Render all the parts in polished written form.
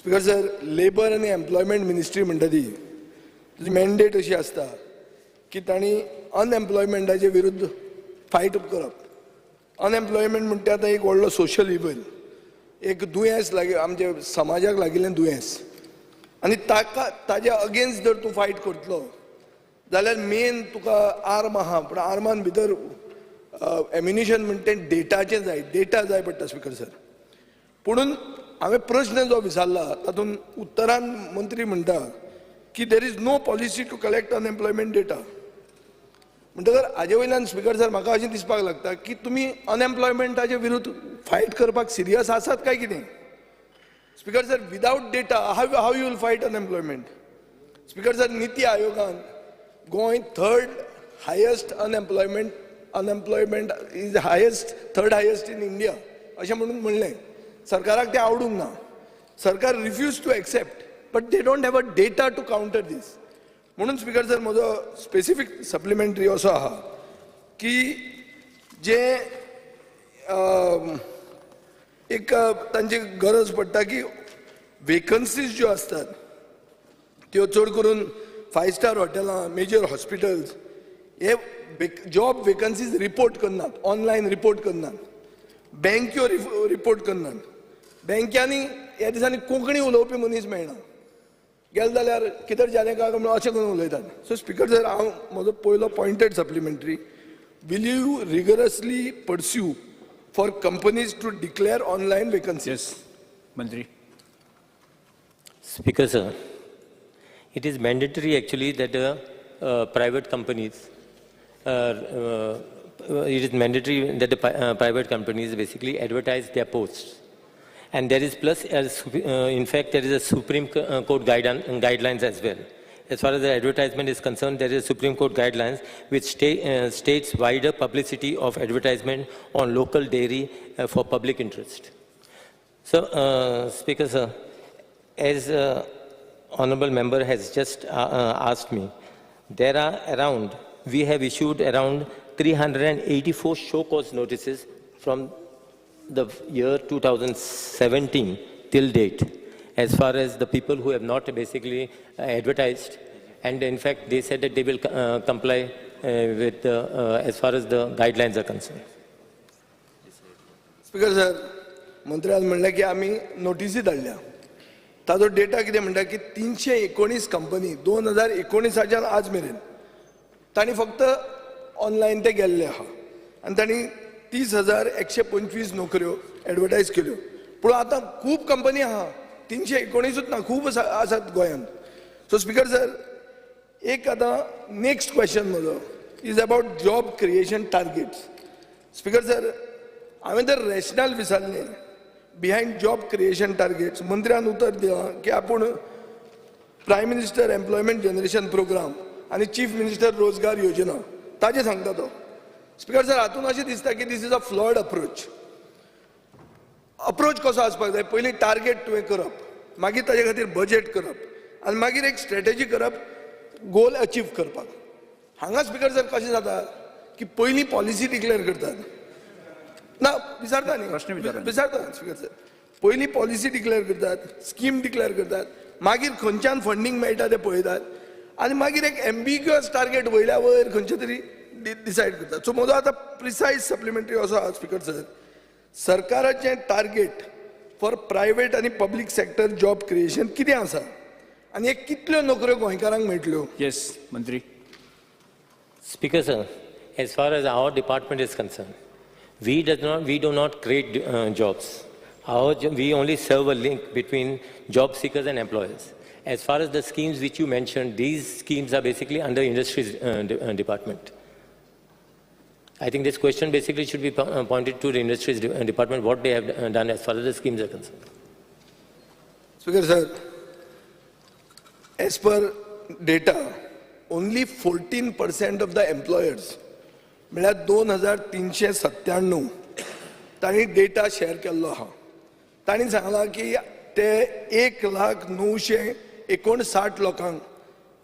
Speaker sir, labour आणि employment ministry म्हणटा ती तुजी मॅन्डेट अशी आसता की तांणी अनएम्प्लॉयमेंटाचे विरुद्ध फायट करप. अनएम्प्लॉयमेंट म्हणटा आतां एक व्हडलो सोशल इव्हल, एक दुयेंस आमच्या समाजाक लागिल्लें दुयेंस, आनी ताज्या अगेन्स्ट जर तूं फायट करतलो जाल्यार मेन तुका आर्म आहा, पूण आर्मान भितर एम्युनिशन म्हणटा तें डेटाचें जाय, डेटा जाय पडटा स्पीकर सर. पुणून हांवें प्रश्न जो विचारला तातूंत उत्तरान मंत्री म्हणटा की there is no policy to collect unemployment data. म्हणटकर हाजे वयल्यान स्पीकर सर म्हाका अशें दिसपाक लागता की तुमी अनएम्प्लॉयमेंटाचे विरुद्ध फायट करपाक सिरियस आसात काय कितें. Speaker sir, without data how you will fight unemployment. Speaker sir, निती आयोगान Goem unemployment is third highest in India अशें म्हणून म्हणलें. सरकाराक तें आवडूंक ना. सरकार refuse to accept, but they don't have a data to counter this. म्हणून स्पीकर सर, म्हजो स्पेसिफीक सप्लिमेंटरी असो आहा की जे एक तांची गरज पडटा की वेकन्सीज ज्यो आसतात त्यो चड करून 5 स्टार हॉटेलां, मेजर हॉस्पिटल्स हे जॉब वेकन्सीज रिपोर्ट करनात, ऑनलायन रिपोर्ट करनात, बँक्यो रिपोर्ट करनात. बँकांनी ह्या दिसांनी कोंकणी उलोवपी मनीस मेळना. गेले जाल्यार कितें जालें काय म्हणून अशें करून उलयतात. सो स्पीकर सर, हांव म्हजो पयलो pointed supplementary, will you rigorously pursue for companies to declare online vacancies. मंत्री. Speaker sir, it is mandatory actually that private companies, it is mandatory that the private companies basically advertise their posts. And there is plus, in fact, there is a Supreme Court guidelines as well. As far as the advertisement is concerned, there is Supreme Court guidelines which states wider publicity of advertisement on local dairy for public interest. So, Speaker sir, as honourable member has just asked me, we have issued around 384 show cause notices from the year 2017 till date, as far as the people who have not basically advertised, and in fact they said that they will comply with as far as the guidelines are concerned. Speaker sir, मंत्र्यान म्हणलें की आमी नोटिसी धाडल्या. ताजो data कितें म्हणटा की 319 company 2019च्यान आज मेरेन तांणी फक्त ऑनलायन ते गेल्ले आहा आनी तांणी 30,125 नोकऱ्यो एडवर्टायज केल्यो. पूण आतां खूब कंपनी आहा, 319च ना, खूब आसात गोंयांत. सो स्पीकर सर, एक आतां नेक्स्ट क्वेश्चन म्हजो is about job creation targets. Speaker sir, हांवें तर रॅशनल विचारलें बिहायंड जॉब क्रिएशन टार्गेट्स. मंत्र्यान उतर दिलां की आपूण prime minister employment generation programme आनी चीफ मिनिस्टर रोजगार योजना ताजें सांगता तो. स्पीकर सर, हातून अशें दिसता की this is a flawed approach कसो आसपाक जाय. पयलीं टार्गेट तुवें करप, मागीर ताजे खातीर बजेट करप, आनी मागीर एक स्ट्रॅटेजी करप गोल अचीव करपाक. हांगा स्पीकर सर कशें जाता की पयलीं पॉलिसी डिक्लेअर करतात ना, विचारता न्ही, विचारता स्पीकर सर, पयलीं पॉलिसी डिक्लेअर करतात, स्कीम डिक्लेअर करतात, मागीर खंयच्यान फंडींग मेळटा तें पळयतात, आनी मागीर एक एम्बिग्युअस टार्गेट वयल्या वयर खंयचे तरी डिसायड करतात. सो म्हजो आतां प्रिसायज सप्लिमेंटरी असो आहा स्पीकर सर, सरकाराचें टार्गेट फॉर प्रायवेट आनी पब्लीक सेक्टर जॉब क्रिएशन कितें आसा आनी एक कितल्यो नोकऱ्यो गोंयकारांक मेळटल्यो. येस मंत्री. Speaker sir, as far as our department is concerned, we do not create jobs. We only serve a link between job seekers and employers. As far as the schemes which you mentioned, these schemes are basically under industries department. I think this question basically should be pointed to the industries department, what they have done as far as the schemes are concerned. Speaker sir, as per data, only 14% of the employers, म्हळ्यार 2397 तांणी data share केल्लो आहा. तांणी सांगलां की ते 1,959 लोकांक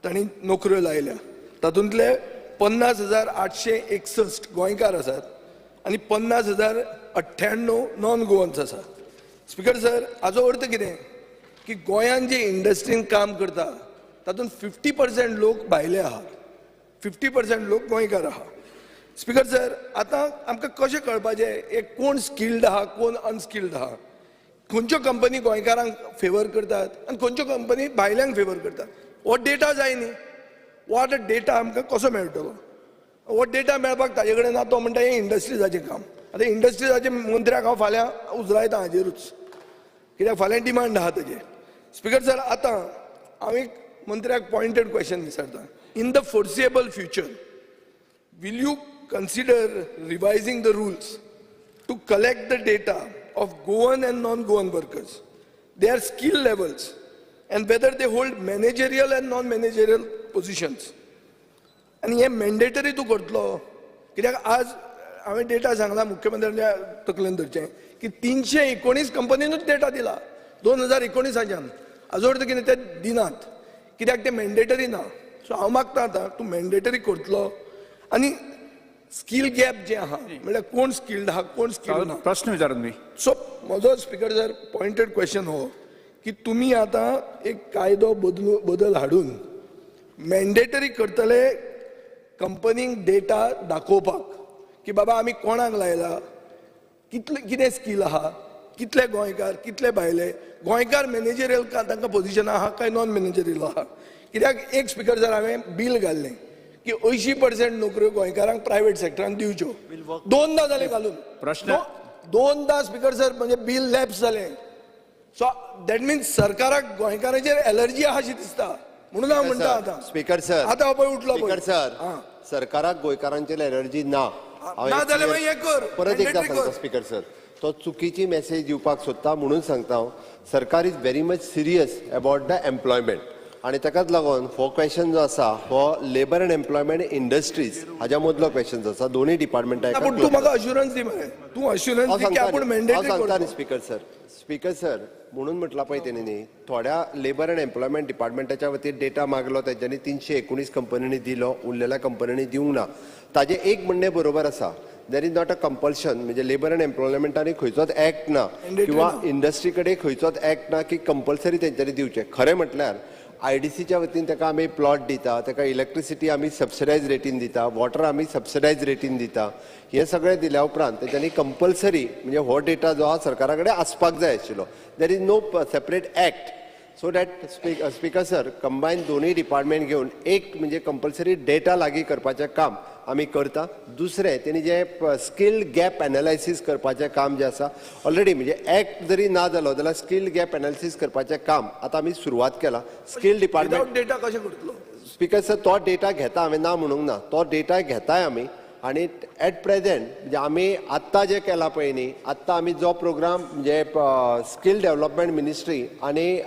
तांणी नोकऱ्यो लायल्या. तातूंतले 50,861 गोंयकार आसात आनी 50,098 नॉन गोवन्स आसात. स्पीकर सर, हाचो अर्थ कितें की गोंयान जे इंडस्ट्रीन काम करता तातूंत 50% लोक भायले आहा, 50% लोक गोंयकार आहा. स्पीकर सर, आतां आमकां कशें कळपाचें एक कोण स्किल्ड आहा कोण अनस्किल्ड आहा? खंयच्यो कंपनी गोंयकारांक फेवर करतात आनी खंयच्यो कंपनी भायल्यांक फेवर करतात? हो डेटा जाय न्ही. हो डेटा आमकां कसो मेळटलो? हो डेटा मेळपाक ताजे कडेन ना. तो म्हणटा हें इंडस्ट्रीजाचें काम. आतां इंडस्ट्रीजाचे मंत्र्याक हांव फाल्यां उजरायता हाजेरूच, कित्याक फाल्यां डिमांड आहा ताजे. स्पीकर सर, आतां हांव एक मंत्र्याक पॉयंटेड क्वेश्चन विचारता. In the foreseeable future will you consider revising the rules to collect the data of Goan and non-Goan workers, their skill levels, and whether they hold managerial and non-managerial positions? आणि हे mandatory तूं करतलो, कित्याक आज हांवें data सांगला मुख्यमंत्र्याच्या तकलेन धरचें की 319 कंपनीनूच डेटा दिला 2019च्यान. आजोड ते कितें ते दिनात, कित्याक ते मॅन्डेटरी ना. सो हांव मागता आतां तूं मॅन्डेटरी करतलो आणि स्किल गॅप जे आहा म्हणल्यार कोण स्किल्ड आहा कोण स्किल्ड ना. प्रश्न विचारा तुम्ही. सो म्हजो स्पीकर सर पॉयंटेड क्वेश्चन हो की तुमी आतां एक कायदो बदल हाडून मॅन्डेटरी करतले कंपनीक डेटा दाखोवपाक की बाबा आमी कोणाक लायला, कितें स्कील आहा, कितले गोंयकार कितले भायले, गोंयकार मॅनेजरियल तांकां पोजिशन आहा काय नॉन मॅनेजरियल आहा. कित्याक एक स्पीकर सर हांवें बील घाल्लें की 80% नोकऱ्यो गोंयकारांक प्रायव्हेट सेक्टरान दिवच्यो. दोनदा जाले घालून. प्रश्न दोनदा स्पीकर सर म्हणजे बील लॅप्स जालें. सो दॅट मिन्स सरकाराक गोंयकारांचेर एलर्जी आहा अशी दिसता. म्हणून हांव म्हणटा आतां स्पीकर सर, आतां पळय उठलो स्पीकर सर, सरकाराक गोंयकारांचेर एलर्जी ना. ना जाल्यार मागीर हें कर, परत एकदा mandatory सांगता कर. स्पीकर सर, तो चुकीची मेसेज दिवपाक सोदता म्हणून सांगता हांव. सरकार is very much serious about the employment आणि ताकाच लागून हो क्वेश्चन जो आसा हो लेबर अँड एम्प्लॉयमेंट इंडस्ट्रीज हाच्या मदलो क्वेश्चन आसा. दोन्ही डिपार्टमेंटाक पूण तूं म्हाका अश्युरन्स दी मरे. तूं अश्युरन्स दी की आपूण मॅन्डेटरी सांगता न्ही करता. Speaker sir. स्पीकर सर, म्हणून म्हटला पळय तेणी न्ही, थोड्या लेबर अँड एम्प्लॉयमेंट डिपार्टमेंटाच्या वतीन डेटा मागलो, तेंच्यांनी 319 कंपनींनी दिलो, उरलेल्या कंपनींनी दिवंक ना. ताजें एक म्हणणें बरोबर आसा. There is not a compulsion, म्हणजे लेबर अँड एम्प्लॉयमेंटानी खंयचोच ऍक्ट ना किंवा इंडस्ट्री कडेन खंयचोच ऍक्ट ना की कंपल्सरी तेंच्यांनी दिवचें. खरें म्हटल्यार IDCच्या वतीन ताका आमी प्लॉट दिता, ताका इलेक्ट्रिसिटी आमी सबसिडायज रेटीन दिता, वॉटर आमी सबसिडायज रेटीन दिता. हे सगळें दिल्या उपरांत तेच्यांनी कंपल्सरी म्हणजे हो डेटा जो आहा सरकारा कडेन आसपाक जाय आशिल्लो. There is no separate act. So that speaker sir, combine दोन्ही डिपार्टमेंट घेवन एक म्हणजे कंपल्सरी डेटा लागीं करपाचें काम आमी करता. दुसरें तेणी जे स्कील गॅप एनालायसीस करपाचें काम जें आसा ऑलरेडी म्हणजे ऍक्ट जरी ना जालो जाल्यार स्कील गॅप एनालिसीस करपाचें काम आतां आमी सुरवात केला. स्कील डिपार्टमेंट डेटा कशें करतलो? स्पीकर सर, तो डेटा घेता हांवें ना म्हणूंक ना. तो डेटा घेताय आमी आणि ॲट प्रेझेंट म्हणजे आमी आत्तां जें केलां पळय न्ही, आत्तां आमी जो प्रोग्राम म्हणजे स्कील डेव्हलपमेंट मिनिस्ट्री आनी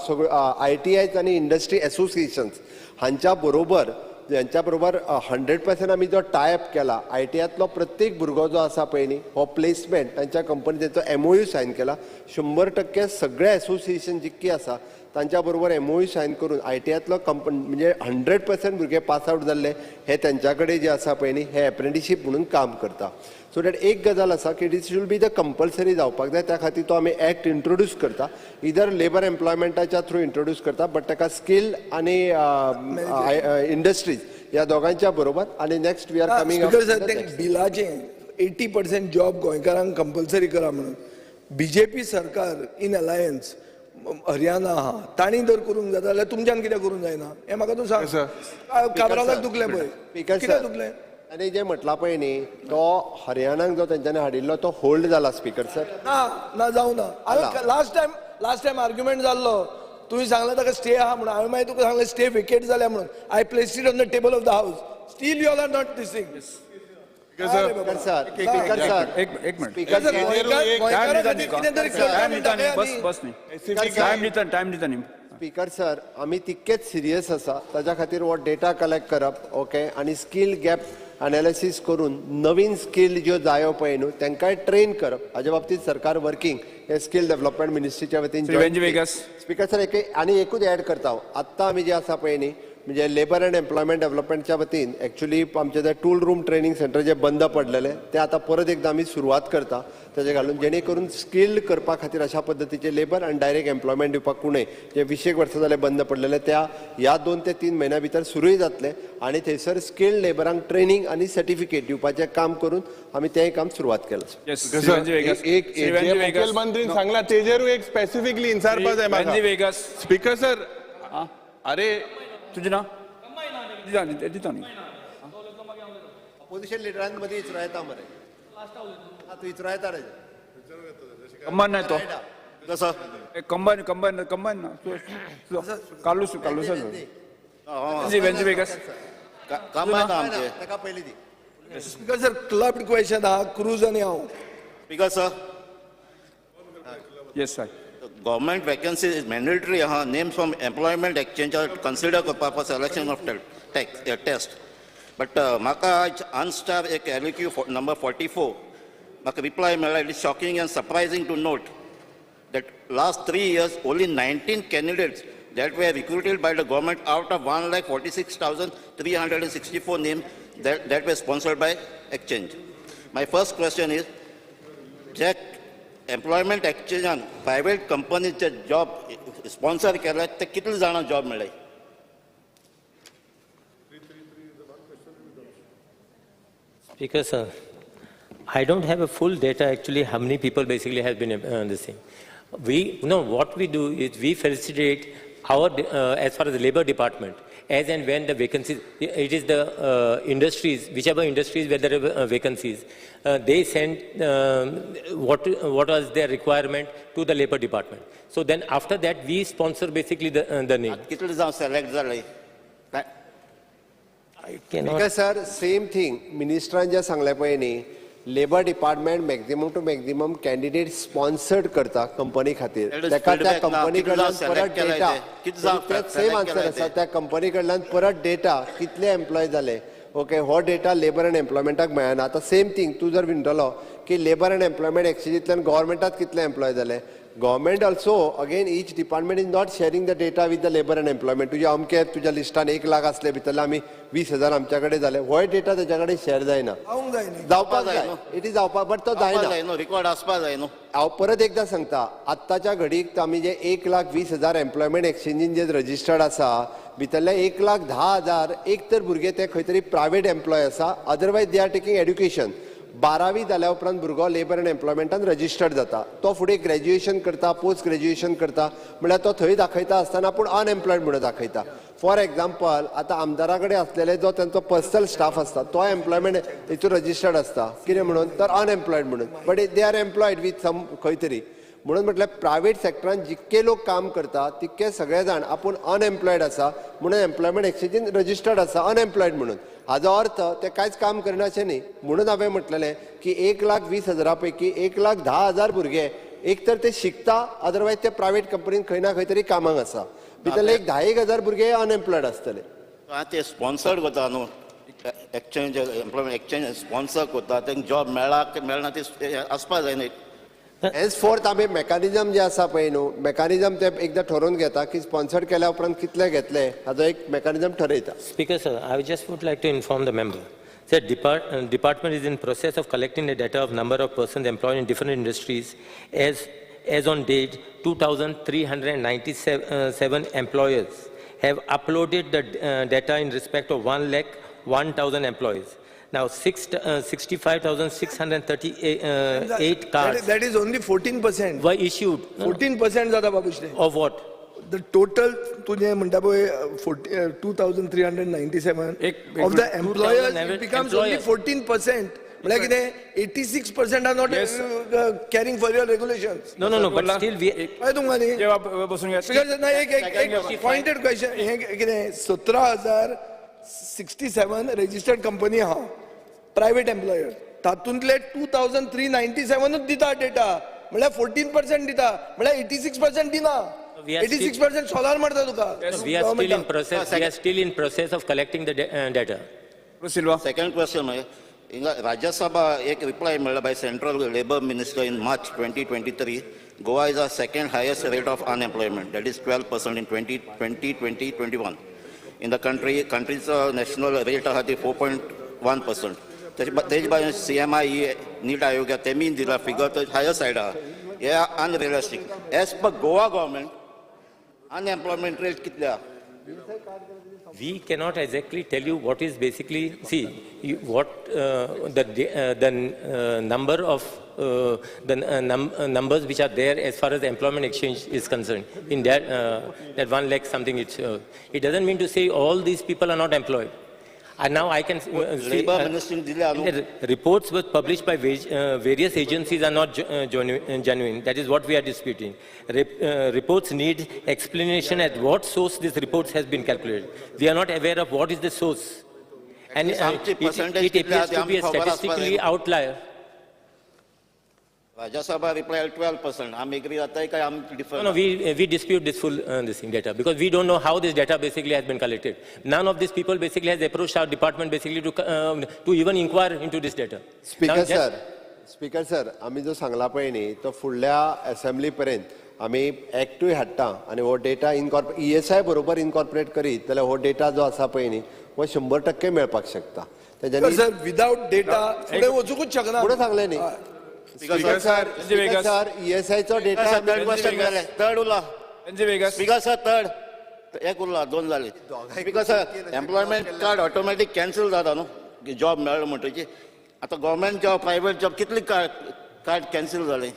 सगळ्यो ITIs आनी इंडस्ट्री एसोसिएशन्स हांच्या बरोबर 100% आमी जो टायअप केला. ITIतलो प्रत्येक भुरगो जो आसा पळय न्ही, हो प्लेसमेंट तांच्या कंपनी तेंचो MOU सायन केला. 100% सगळे एसोसिएशन जितकी आसा तांच्या बरोबर MOU सायन करून ITIतलो कंपनी म्हणजे 100% भुरगे पास आउट जाल्ले हे तेंच्या कडेन जे आसा पळय न्ही हे एप्रेंटिसशीप म्हणून काम करता. सो दॅट एक गजाल आसा की it should be the compulsory जावपाक जाय. त्या खातीर तो आमी ऍक्ट इंट्रोड्यूस करता. इधर लेबर एम्प्लॉयमेंटाच्या थ्रू इंट्रोड्यूस करता, बट ताका स्कील आनी इंडस्ट्रीज ह्या दोगांच्या बरोबर. आणि नेक्स्ट वी आर कमिंग बिलाचें 80% जॉब गोंयकारांक कंपल्सरी करा म्हणून BJP सरकार इन अलायन्स हरियाणा आहा तांणी जर करूंक जाता जाल्यार तुमच्यान कित्याक करूंक जायना हें म्हाका तूं सांग. काबरालाक दुखलें पळय, कित्याक दुखलें? आणि जे म्हटला पळय न्ही तो हरियाणाक जो तेंच्यांनी हाडिल्लो तो होल्ड जाला स्पीकर सर. ना जावं ना. हांवें लास्ट टायम आर्ग्युमेंट जाल्लो, तुवें सांगलें ताका स्टे आहा म्हणून. हांवें मागीर तुका सांगलें स्टे वेकेट जाल्या म्हणून. I placed it on the table of the house. Still you all are not दिसिंग. स्पीकर सर, एक मिनिट. टाइम दिता न्ही. स्पीकर सर, आमी तितकेच सिरियस आसा. ताच्या खातीर हो डेटा कलेक्ट करप ओके आणि स्कील गॅप एनालिसीस करून नवीन स्कील ज्यो जायो पळय न्हू तांकांय ट्रेन करप हाच्या बाबतींत सरकार वर्किंग हे स्कील डेव्हलपमेंट मिनिस्ट्रीच्या वतीन. स्पीकर सर, आनी एकूच ऍड करता हांव. आत्तां आमी जे आसा पळय न्ही म्हणजे लेबर अँड एम्प्लॉयमेंट डेव्हलपमेंटच्या वतीन ॲक्च्युली आमचे जे टूल रूम ट्रेनिंग सेंटर जे बंद पडलेले ते आता परत एकदा आमी सुरवात करता ताजे घालून जेणे करून स्किल्ड करपा खातीर अशा पद्दतीचे लेबर आनी डायरेक्ट एम्प्लॉयमेंट दिवपाक कुणय जे 20 वर्सां जाले बंद पडलेले त्या ह्या 2 ते 3 म्हयन्या भितर सुरूय जातले आनी थंयसर स्किल्ड लेबरांक ट्रेनिंग आनी सर्टिफिकेट दिवपाचें काम करून आमी तेंय काम सुरवात केलां. Yes, कसं Srivanji Vegas. एक Srivanji Vegas. मुखेलमंत्रीन सांगला तेजेरूय एक स्पेसिफिकली इन्सारपा जाय म्हाका. Srivanji Vegas. स्पीकर सर अरे तुझे नाव दिता न्ही अपोजिशन लिडरांमदी इचरो येता मरे तूं इचरो येता रे कंबाईन नाही तो कसं कंबाईन ना कालूस Srivanji Vegas. काम आहे ना आमचे ताका पयलीं दी. स्पीकर सर क्लब क्वेश्चन हा क्रूज आणि हांव speaker sir Yes, sir. Government vacancy is mandatory आहा नेम्स फ्रॉम एम्प्लॉयमेंट एक्सचेंजार कन्सिडर करपा for selection of test but म्हाका अनस्टार एक एलक्यू नंबर 44 म्हाका रिप्लाय मेळ्ळा. It is shocking and surprising to note that last 3 years only 19 candidates that were recruited by the government out of 1,46,364 names that were sponsored by exchange. My first question is, Jack employment exchange and private companies जे job sponsor केला ते कितले जाणां job मेळ्ळे? Speaker sir, I don't have a full data actually how many people basically have been this thing. What we do is we facilitate our, as far as the labor department, as and when the vacancies, it is the industries, whichever industries where there are vacancies, they send what was their requirement to the labor department. So then after that we sponsor basically the name. कितले जाण select झाले? I cannot. Because sir, same thing. मिनिस्टरान जे सांगले पळय न्ही, labour department maximum to maximum candidate sponsored करता company खातीर. ताका त्या कंपनी कडल्यान परत डेटा सेम आन्सर आसा. त्या कंपनी कडल्यान परत डेटा कितले एम्प्लॉय जाले. ओके, हो डेटा लेबर अँड एम्प्लॉयमेंटाक मेळना. आतां सेम थिंग तूं जर विंटलो की लेबर अँड एम्प्लॉयमेंट एक्सचेंजींतल्यान गव्हर्मेंटात कितले एम्प्लॉय जाले. Government also, again, each department is not sharing the data with the labor and employment. तुझ्या अमके तुझ्या लिस्टान 1 लाख असले भितरले आमी 20,000 आमच्याकडे जाले. हो डेटा त्याच्याकडे शेअर जायना. जावपाक जाय. इट इज जावपाक बट तो जायना. रिकॉर्ड आसपा जाय न्हू. हांव परत एकदा सांगता, आत्ताच्या घडीक आमी जे 1,20,000 एम्प्लॉयमेंट एक्सचेंजीन जे रजिस्टर्ड आसा भितरले 1,10,000 एक तर भुरगे ते खंय तरी प्रायव्हेट एम्प्लॉय आसा, otherwise they are taking education. 12वी जाल्या उपरांत भुरगो लेबर अँड एम्प्लॉयमेंटान रजिस्टर्ड जाता. तो फुडें ग्रॅज्युएशन करता, पोस्ट ग्रॅज्युएशन करता, म्हळ्यार तो थंय दाखयता आसतना पूण अनएम्प्लॉयड म्हणून दाखयता. फॉर एग्जाम्पल आतां आमदारा कडेन आसलेले जो तांचो पर्सनल स्टाफ आसता तो एम्प्लॉयमेंट हितून रजिस्टर्ड आसता. कितें म्हणून तर अनएम्प्लॉयड म्हणून. But they are employed with some खंय तरी. म्हणून म्हटल्यार प्रायव्हेट सेक्टरान जितके लोक काम करता तितके सगळे जाण आपूण अनएम्प्लॉयड आसा म्हणून एम्प्लॉयमेंट एक्सचेंजीन रजिस्टर्ड आसा अनएम्प्लॉयड म्हणून. हाजो अर्थ ते कांयच काम करना अशें न्ही. म्हणून हांवें म्हटलेलें की 1,20,000 पैकी 1,10,000 भुरगे एक तर ते शिकता, अदरवायज ते प्रायव्हेट कंपनीन खंय ना खंय तरी कामाक आसा. भितरले 10,000 भुरगे अनएम्प्लॉयड आसतले. ते स्पॉन्सर्ड करता न्हू एक्सचेंज एम्प्लॉयमेंट एक्सचेंज स्पॉन्सर करता तांकां जॉब मेळना ते आसपा जाय न्ही. हेज फोर्थ आमी मेकॅनिझम जे आसा पळय न्हू, मेकॅनिझम ते एकदां ठरोवन घेता की स्पॉन्सर्ड केल्या उपरांत कितले घेतले हाजो एक mechanism ठरयता. Speaker sir, I just would like to inform the member that department is in process of collecting the data of number of persons employed in different industries as on date 2,397 employers have uploaded the data in respect of 1,01,000 employees. Now 65,638 cards That is only 14%. were issued. 14% जाता Babushree. Of what? The total तुझे म्हणटा पळय 2,397 of the employers it becomes only 14%. म्हळ्यार कितें 86% are not caring for your regulations. No, but still we. काय तुमकां न्ही बसून घ्या. स्पीकर एक पॉइंटेड क्वेश्चन हे कितें 17,067 रजिस्टर्ड कंपनी आहा प्रायव्हेट एम्प्लॉयर तातूंतले 2,397 दिता डेटा म्हळ्यार 14% दिता म्हळ्यार 86% दिना. 86% सोलार मारता तुका. We are still in process. We are still in process of collecting the data. Silva. Second question हिंगा राज्यसभा एक रिप्लाय मेळ्ळा by central labour minister in March 2023. Goa is a second highest rate of unemployment, that is 12% in 2020-2021. in the country's national rate आहा ती 4.1%. तेजे भायर CMI नीट आयोग तेमी दिला फिगर तो हायर साइड आहा. हे unrealistic. As per Goa government, unemployment rate कितले आहा? We cannot exactly tell you what is basically, see, the number of numbers which are there as far as the employment exchange is concerned. In that 1 lakh something, it doesn't mean to say all these people are not employed. And now I can say the reports were published by various agencies are not genuine. That is what we are disputing. Reports need explanation at what source this reports has been calculated. We are not aware of what is the source. And it appears to be a statistically outlier. Rajasabha replied 12%. I'm agree that I'm different. No, we dispute this full this data because we don't know how this data basically has been collected. None of these people basically has approached our department basically to even inquire into this data. Speaker sir, आम्ही जो सांगला पळय न्ही तो फुडल्या assembly पर्यंत आम्ही एक्टूय हाडटा आनी हो डेटा ESI बरोबर इनकॉर्पोरेट करीत जाल्यार हो डेटा जो आसा पळय न्ही हो 100% मेळपाक शकता. सर विदाउट डेटा फुडें वचूंकच शकना. फुडें सांगलें न्ही. Speaker sir, ESI चो डेटा third question जाले. Third उरला. Speaker sir third. एक उरला 2 जाले. Speaker sir, employment card automatic cancel जाता न्हू. जॉब मेळ्ळो म्हणटची. आता गव्हर्नमेंट जॉब, प्रायव्हेट जॉब कितली कार्ड कॅन्सल जाले?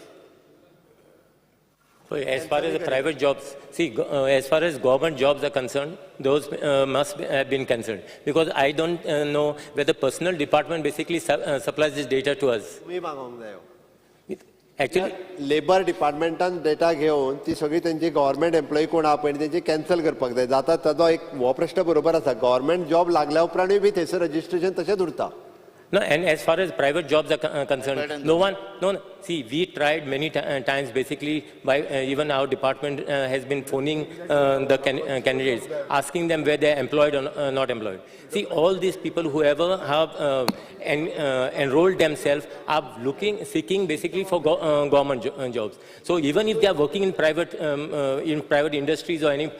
As far as the private jobs, see, as far as government jobs are concerned, those must have been cancelled. Because I don't know whether personal department basically supplies this data to us. Actually, labour डिपार्टमेंटान data घेवन ती सगळी त्यांची government employee कोण आहा पळय तेंचे cancel करपाक जाय. जाता ताजो एक हो प्रश्न बरोबर आसा. गव्हर्नमेंट जॉब लागल्या उपरांतूय बी थंयसर रजिस्ट्रेशन तशेंच उरता. no, and as far as private jobs are concerned, no. See, we tried many times basically by even our department has been phoning the candidates, asking them whether they're employed or not employed. See, all these people who ever have enrolled themselves are seeking basically for government jobs. So even if they are working in private industries or any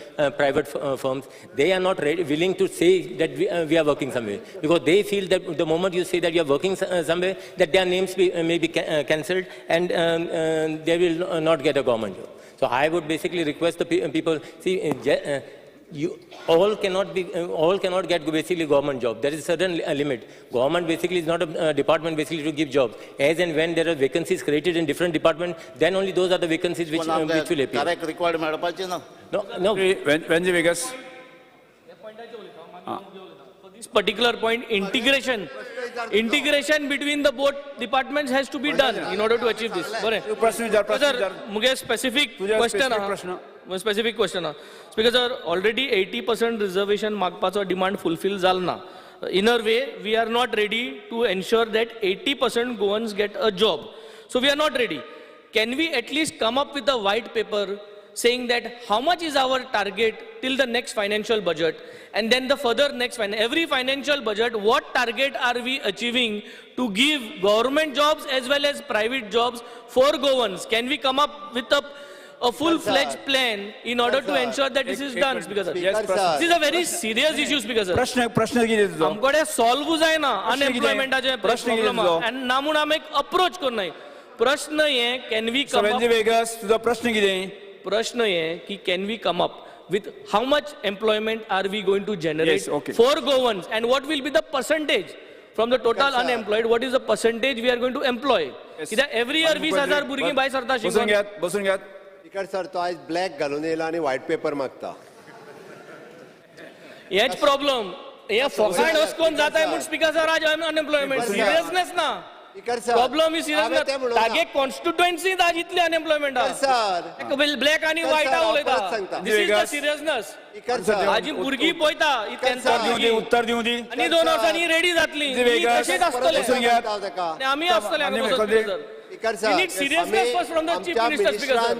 private firms, they are not willing to say that we are working somewhere, because they feel that the moment you say that you are working somewhere, that their names may be cancelled and they will not get a government job. So I would basically request the people, see, you all cannot get basically government job. There is a certain limit. Government basically is not a department basically to give jobs. As and when there are vacancies created in different departments, then only those are the vacancies which will appear. Correct required No. When Vegas. For this particular point, integration between the both departments has to be done in order to achieve this. Sir, मुझे specific question. Speaker sir, already 80% reservation मागपाचो demand fulfill Jalna. In a way, we are not ready to ensure that 80% Goans get a job. So we are not ready. Can we at least come up with a white paper saying that how much is our target till the next financial budget, and then the further next every financial budget, what target are we achieving to give government jobs as well as private jobs for Goans? Can we come up with a full-fledged plan in order to ensure that this is done, Speaker sir? Yes, this is a very serious issue, Speaker sir. प्रश्न किती तुझो? आमकडे solve जायना unemploymenटाचे problem and नामून आमी एक approach करनाय. प्रश्न हे can we come up? वेगस तुझा प्रश्न किती? प्रश्न है कि can we come up with how much employment are we going to generate for Goans, and what will be the percentage from the total unemployed, what is the percentage we are going to employ? Every year 20,000 भुरगीं भायर सरता शिकून. बसून घ्यात. Speaker sir तो आज black घालून येयला आनी व्हाईट पेपर मागता. हेच प्रॉब्लेम. हे फॉकाट असकोन जाताय म्हूण स्पीकर सर आज अनएम्प्लॉयमेंट सिरियसनेस ना. Problem is serious. Tage constituency आज इतले अनएम्प्लॉयमेंट आहा. ब्लॅक आणि व्हाईट उलयता. दिस इज द सिरियसनेस. हाजी भुरगीं पळयता उत्तर दिवं दी. आनी 2 वर्सांनी रेडी जातली. तशेंच आसतलें. आमी आसतले. We need seriousness first from the chief minister, Speaker sir.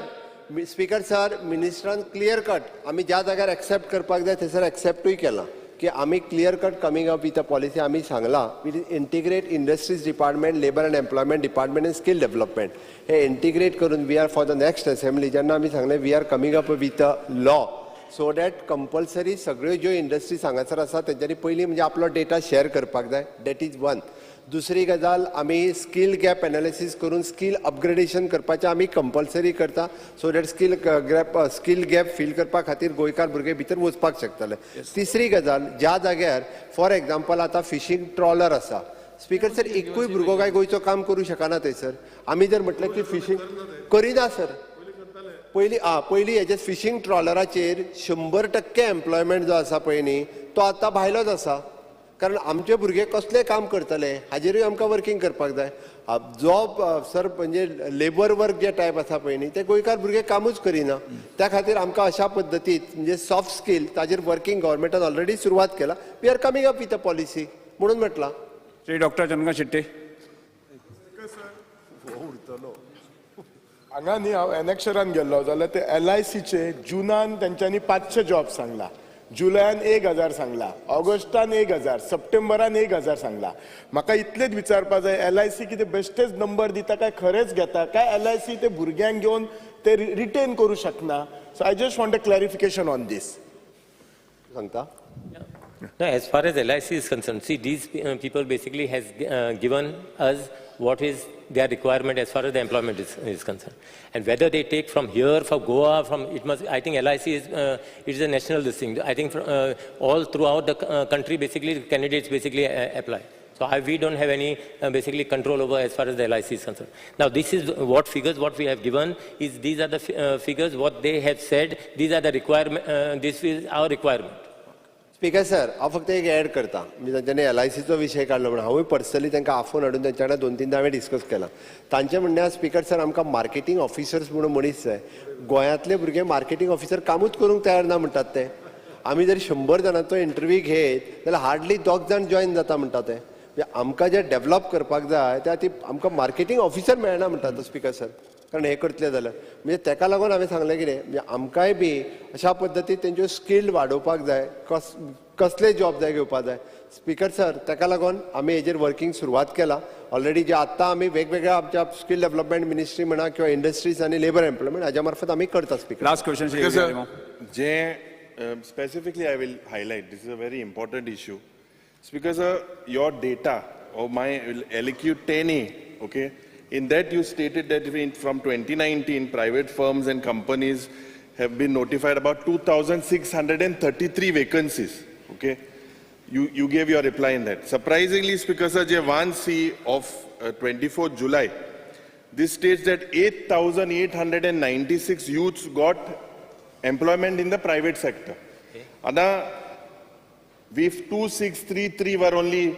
Speaker sir, मिनिस्टरान क्लियर कट आमी ज्या जाग्यार एक्सेप्ट करपाक जाय थंयसर एक्सेप्टूय केला की आमी clear cut coming up with a policy. आमी सांगला with integrate industries department, labour and employment department and skill development. हे इंटिग्रेट करून we are for the next assembly जेन्ना आमी सांगले we are coming up with a law so that compulsory सगळ्यो ज्यो industries हांगासर आसा तेंच्यांनी पयलीं म्हणजे आपलो डेटा शेअर करपाक जाय. That is one. दुसरी गजाल आमी स्कील गॅप एनालिसीस करून स्कील अपग्रेडेशन करपाचें आमी कंपल्सरी करता so that skill gap feel करपा खातीर गोंयकार भुरगे भितर वचपाक शकतले. तिसरी गजाल ज्या जाग्यार फॉर एग्जाम्पल आतां फिशींग ट्रॉलर आसा स्पीकर सर एकूय भुरगो काय गोंयचो काम करूं शकना थंयसर. आमी जर म्हटलें की फिशींग करिना सर पयलीं हेजे फिशींग ट्रॉलराचेर 100% एम्प्लॉयमेंट जो आसा पळय न्ही तो आतां भायलोच आसा. कारण आमचे भुरगे कसले काम करतले हाजेरूय आमकां वर्किंग करपाक जाय. जॉब सर म्हणजे लेबर वर्क जे टायप आसा पळय न्ही ते गोंयकार भुरगे कामूच करिना. त्या खातीर आमकां अशा पद्दतीत म्हणजे सॉफ्ट स्कील ताजेर वर्किंग गव्हर्मेंटान ऑलरेडी सुरवात केला. We are coming up with a policy म्हणून म्हटलां. श्री डॉक्टर चंद्रकांत शेट्टे. हांगा न्ही हांव एनेक्शरान गेल्लो जाल्यार ते LICचे जुनान तेंच्यांनी 500 जॉब सांगला, जुलयान 1000 सांगला, ऑगस्टान 1000, सप्टेंबरान 1000 सांगला. म्हाका इतलेच विचारपा जाय LIC कितें बेश्टेच नंबर दिता काय खरेंच घेता काय LIC ते भुरग्यांक घेवन ते रिटेन करू शकना. So I just want a clarification on this. सांगता. No, as far as LIC is concerned, see, these people basically has given us what is their requirement as far as the employment is concerned. And whether they take from here, from Goa, it must, I think LIC is, it is a national this thing. I think all throughout the country, basically, candidates basically apply. So we don't have any basically control over as far as the LIC is concerned. Now, this is what figures, what we have given is these are the figures, what they have said, these are the requirement, this is our requirement. Speaker sir हांव फक्त एक add करता म्हणजे तांच्यांनी LICचो विशय काडलो म्हणून हांवूय पर्सनली तांकां आफोन हाडून तांच्या वांगडा 2-3 हांवें डिस्कस केला. तांचें म्हणणें आसा स्पीकर सर आमकां मार्केटींग ऑफिसर्स म्हणून मनीस जाय. गोंयांतले भुरगे मार्केटींग ऑफिसर कामूच करूंक तयार ना म्हणटात ते. आमी जर 100 जाणांचो इंटरव्यू घेत जाल्यार हार्डली 2 जाण जॉयन जाता म्हणटा ते. म्हणजे आमकां जे डेव्हलप करपाक जाय त्या खातीर आमकां मार्केटींग ऑफिसर मेळना म्हणटात स्पीकर सर. कारण हे करतले जाल्यार म्हणजे ताका लागून हांवें सांगलें कितें म्हणजे आमकांय बी अशा पद्दतीन तेंच्यो स्कील वाडोवपाक जाय. कसले जॉब जाय घेवपाक जाय. स्पीकर सर ताका लागून आमी हेजेर वर्किंग सुरवात केला ऑलरेडी. जे आत्तां आमी वेगवेगळ्या आमच्या स्कील डेव्हलपमेंट मिनिस्ट्री म्हणा किंवा इंडस्ट्रीज आनी लेबर एम्प्लॉयमेंट हाज्या मार्फत आमी करता. Speaker last question. Specifically, I will highlight, this is a very important issue. Because your data of my LQ 10A, okay, in that you stated that from 2019, private firms and companies have been notified about 2,633 vacancies, okay. You gave your reply in that. Surprisingly, Speaker Sir, J1C of 24 July, this states that 8,896 youths got employment in the private sector. If 2,633 were only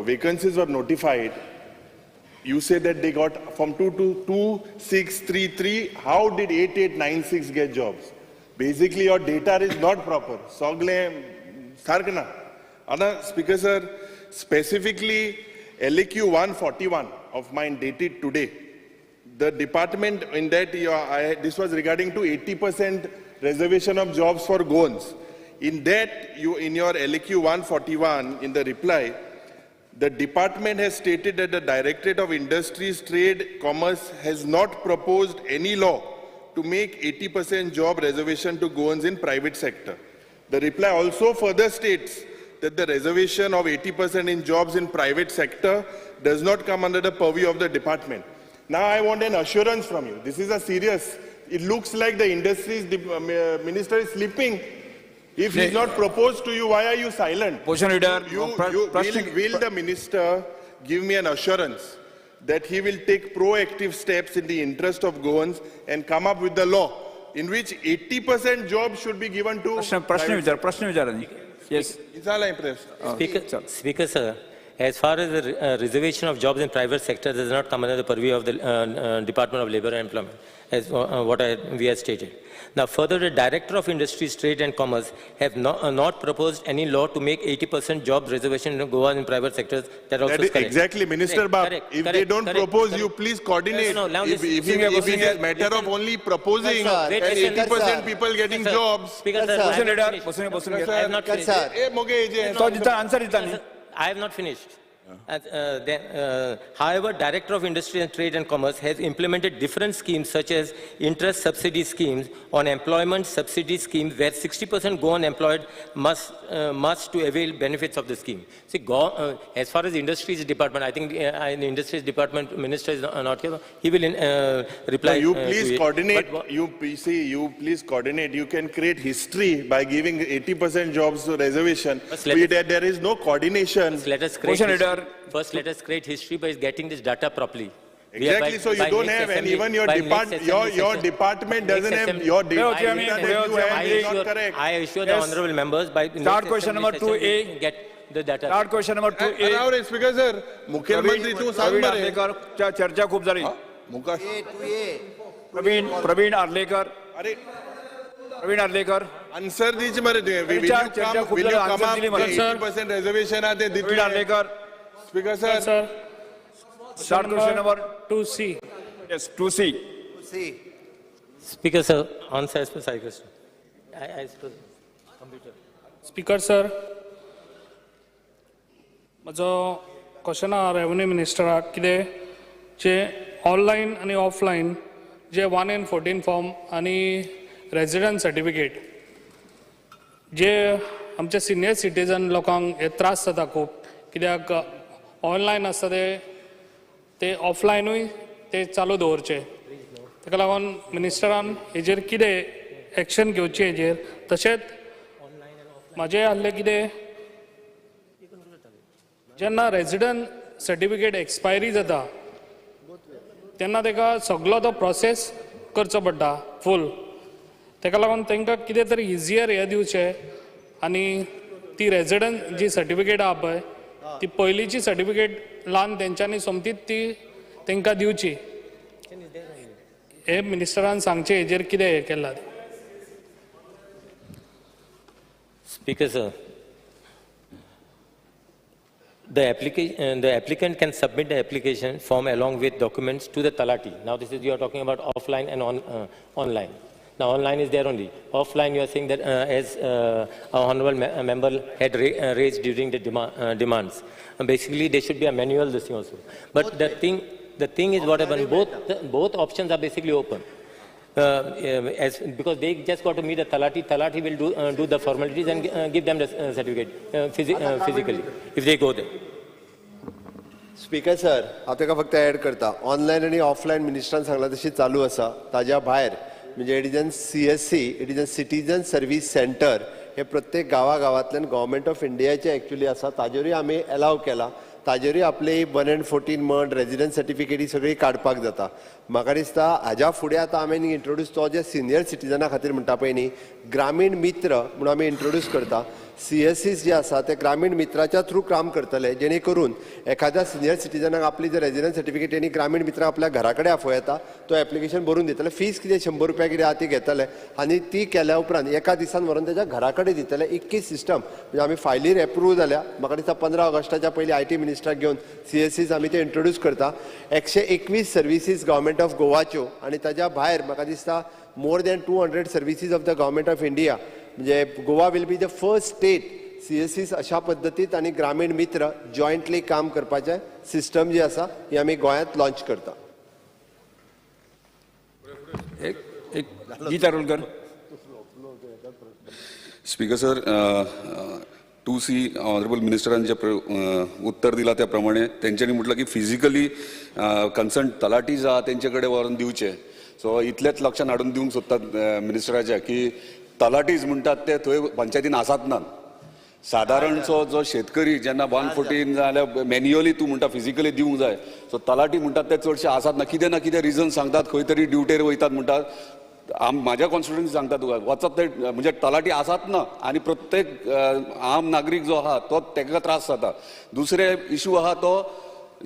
vacancies were notified, you say that they got from 2 to 2,633. How did 8,896 get jobs? Basically, your data is not proper. Sogle sarkna. Speaker Sir, specifically LQ 141 of mine dated today. The department in that, this was regarding to 80% reservation of jobs for Goans. In that, in your LQ 141, in the reply, the department has stated that the Directorate of Industries, Trade, Commerce has not proposed any law to make 80% job reservation to Goans in private sector. The reply also further states that the reservation of 80% in jobs in private sector does not come under the purview of the department. Now I want an assurance from you. This is a serious, it looks like the industries minister is sleeping. If he's not proposed to you, why are you silent? Position leader. Will the minister give me an assurance that he will take proactive steps in the interest of Goans and come up with the law in which 80% jobs should be given to... Prashna Vichara. Yes. It's all I'm impressed. Speaker sir, as far as the reservation of jobs in private sector does not come under the purview of the Department of Labour and Employment, as we have stated. Now, further, the Director of Industries, Trade and Commerce have not proposed any law to make 80% job reservation in Goa in private sectors. That also is correct. Exactly, Minister Bab. If they don't propose, you please coordinate. If it is a matter of only proposing and 80% people getting jobs. Speaker sir, I have not finished. Answer. I have not finished. However, Director of Industry and Trade and Commerce has implemented different schemes such as interest subsidy schemes on employment subsidy schemes where 60% go unemployed must to avail benefits of the scheme. See, as far as the Industries Department, I think the Industries Department Minister is not here. He will reply. You to please it. coordinate. But You please coordinate. You can create history by giving 80% jobs to reservation. First, let us- There is no coordination. Let us create Question history. leader. First, let us create history by getting this data properly. Exactly. So you don't have, and even your department doesn't have your data that you have is not correct. I assure the Yes. honorable members by Start question number 2A. get the data. Start question number 2A. Rao speaker sir मुख्यमंत्री तू सांग प्रवीण बरे आर्लेकर चर्चा खूप झाली. प्रवीण आर्लेकर. अरे Pravin Arlekar. Answer दीजिए मरे चर्चा खूप झाली. Answer दिली मला. 80% रिझर्वेशन आहे ते Pravin Arlekar. Speaker sir Start question number 2C. yes 2C. Speaker sir, answer as per my question. I suppose computer. Speaker sir म्हजो क्वेश्चन आहा रेव्हन्यू मिनिस्टराक कितें जे ऑनलायन आनी ऑफलायन जे 1N14 फॉर्म आनी रेजिडंट सर्टिफिकेट जे आमचे सिनियर सिटीजन लोकांक हे त्रास जाता खूब कित्याक ऑनलायन आसता ते ऑफलायनूय ते चालू दवरचे ताका लागून मिनिस्टरान हेजेर कितें एक्शन घेवची हेजेर तशेंच म्हाजें आहलें कितें जेन्ना रेजिडंट सर्टिफिकेट एक्सपायरी जाता तेन्ना ताका सगळो तो प्रोसेस करचो पडटा फूल ताका लागून तांकां कितें तरी इजियर हे दिवचें आनी ती रेजिडंट जी सर्टिफिकेट आहा पळय ती पयलींची सर्टिफिकेट लावन तेंच्यांनी सोमतीच ती तांकां दिवची हे मिनिस्टरान सांगचें हेजेर कितें हें केलां Speaker sir, the applicant can submit the application form along with documents to the Talati. Now this is you are talking about offline and online. Now online is there only. Offline you are saying that as our honourable member had raised during the demands. Basically there should be a manual this thing also. But the thing is what happened, both options are basically open. Because they just got to meet the Talati will do the formalities and give them the certificate physically if they go there. Speaker sir हांव ताका फक्त add करता online आनी offline मिनिस्टरान सांगलां तशी चालू आसा ताज्या भायर म्हणजे it is CSC it is citizen service centre हे प्रत्येक गांवांतल्यान गव्हर्मेंट ऑफ इंडियाचे एक्चुअली आसा ताजेरूय आमी अलाव केला ताजेरूय आपली 1N14 म्हण रेजिडंट सर्टिफिकेट ही सगळी काडपाक जाता म्हाका दिसता हाज्या फुडें आतां आमी इंट्रोड्यूस तो जे सिनियर सिटीजना खातीर म्हणटा पळय न्ही ग्रामीण मित्र म्हणून आमी इंट्रोड्यूस करता CSCs जे आसा ते ग्रामीण मित्राच्या थ्रू काम करतले जेणे करून एखाद्या सिनियर सिटीजनाक आपली जर रेजिडंट सर्टिफिकेट आनी ग्रामीण मित्र आपल्या घरा कडेन आफोव येता तो एप्लिकेशन भरून दितले फीस कितें 100 रुपया कितें आहा ती घेतले आनी ती केल्या उपरांत एका दिसान व्हरून तेज्या घरा कडेन दितले इतकी सिस्टम म्हणजे आमी फायलीर एप्रूव जाल्या म्हाका दिसता 15 ऑगस्टाच्या पयलीं IT मिनिस्टराक घेवन CSCs आमी ते इंट्रोड्यूस करता 121 सर्विसीस गव्हर्मेंट ऑफ गोवाच्यो आनी ताज्या भायर म्हाका दिसता more than 200 services of the government of India म्हणजे Goa will be the first state CSCs अशा पद्दतीत आनी ग्रामीण मित्र जॉयंटली काम करपाचें सिस्टम जी आसा ही आमी गोंयांत लॉन्च करता Gita Rolkar. Speaker sir 2C honourable मिनिस्टरांनी जे उत्तर दिला त्याप्रमाणे त्यांच्यानी म्हटलं की फिजिकली कन्सर्न तलाटीज आहा तेंचे कडेन व्हरून दिवचे सो इतलेच लक्षात हाडून दिवंक सोदतात मिनिस्टराच्या की तलाटीज म्हणटात ते थंय पंचायतीन आसात ना सादारणसो जो शेतकरी जेन्ना 114 जाल्यार मॅन्युअली तूं म्हणटा फिजिकली दिवंक जाय सो तलाटी म्हणटात ते चडशे आसात ना कितें ना कितें रिजन सांगतात खंय तरी ड्युटेर वयतात म्हणटात म्हाज्या कॉन्स्टिट्युएन्सी सांगता तुका वचत ते म्हणजे तलाटी आसात ना आनी प्रत्येक आम नागरीक जो आहा तो ताका त्रास जाता दुसरे इशू आहा तो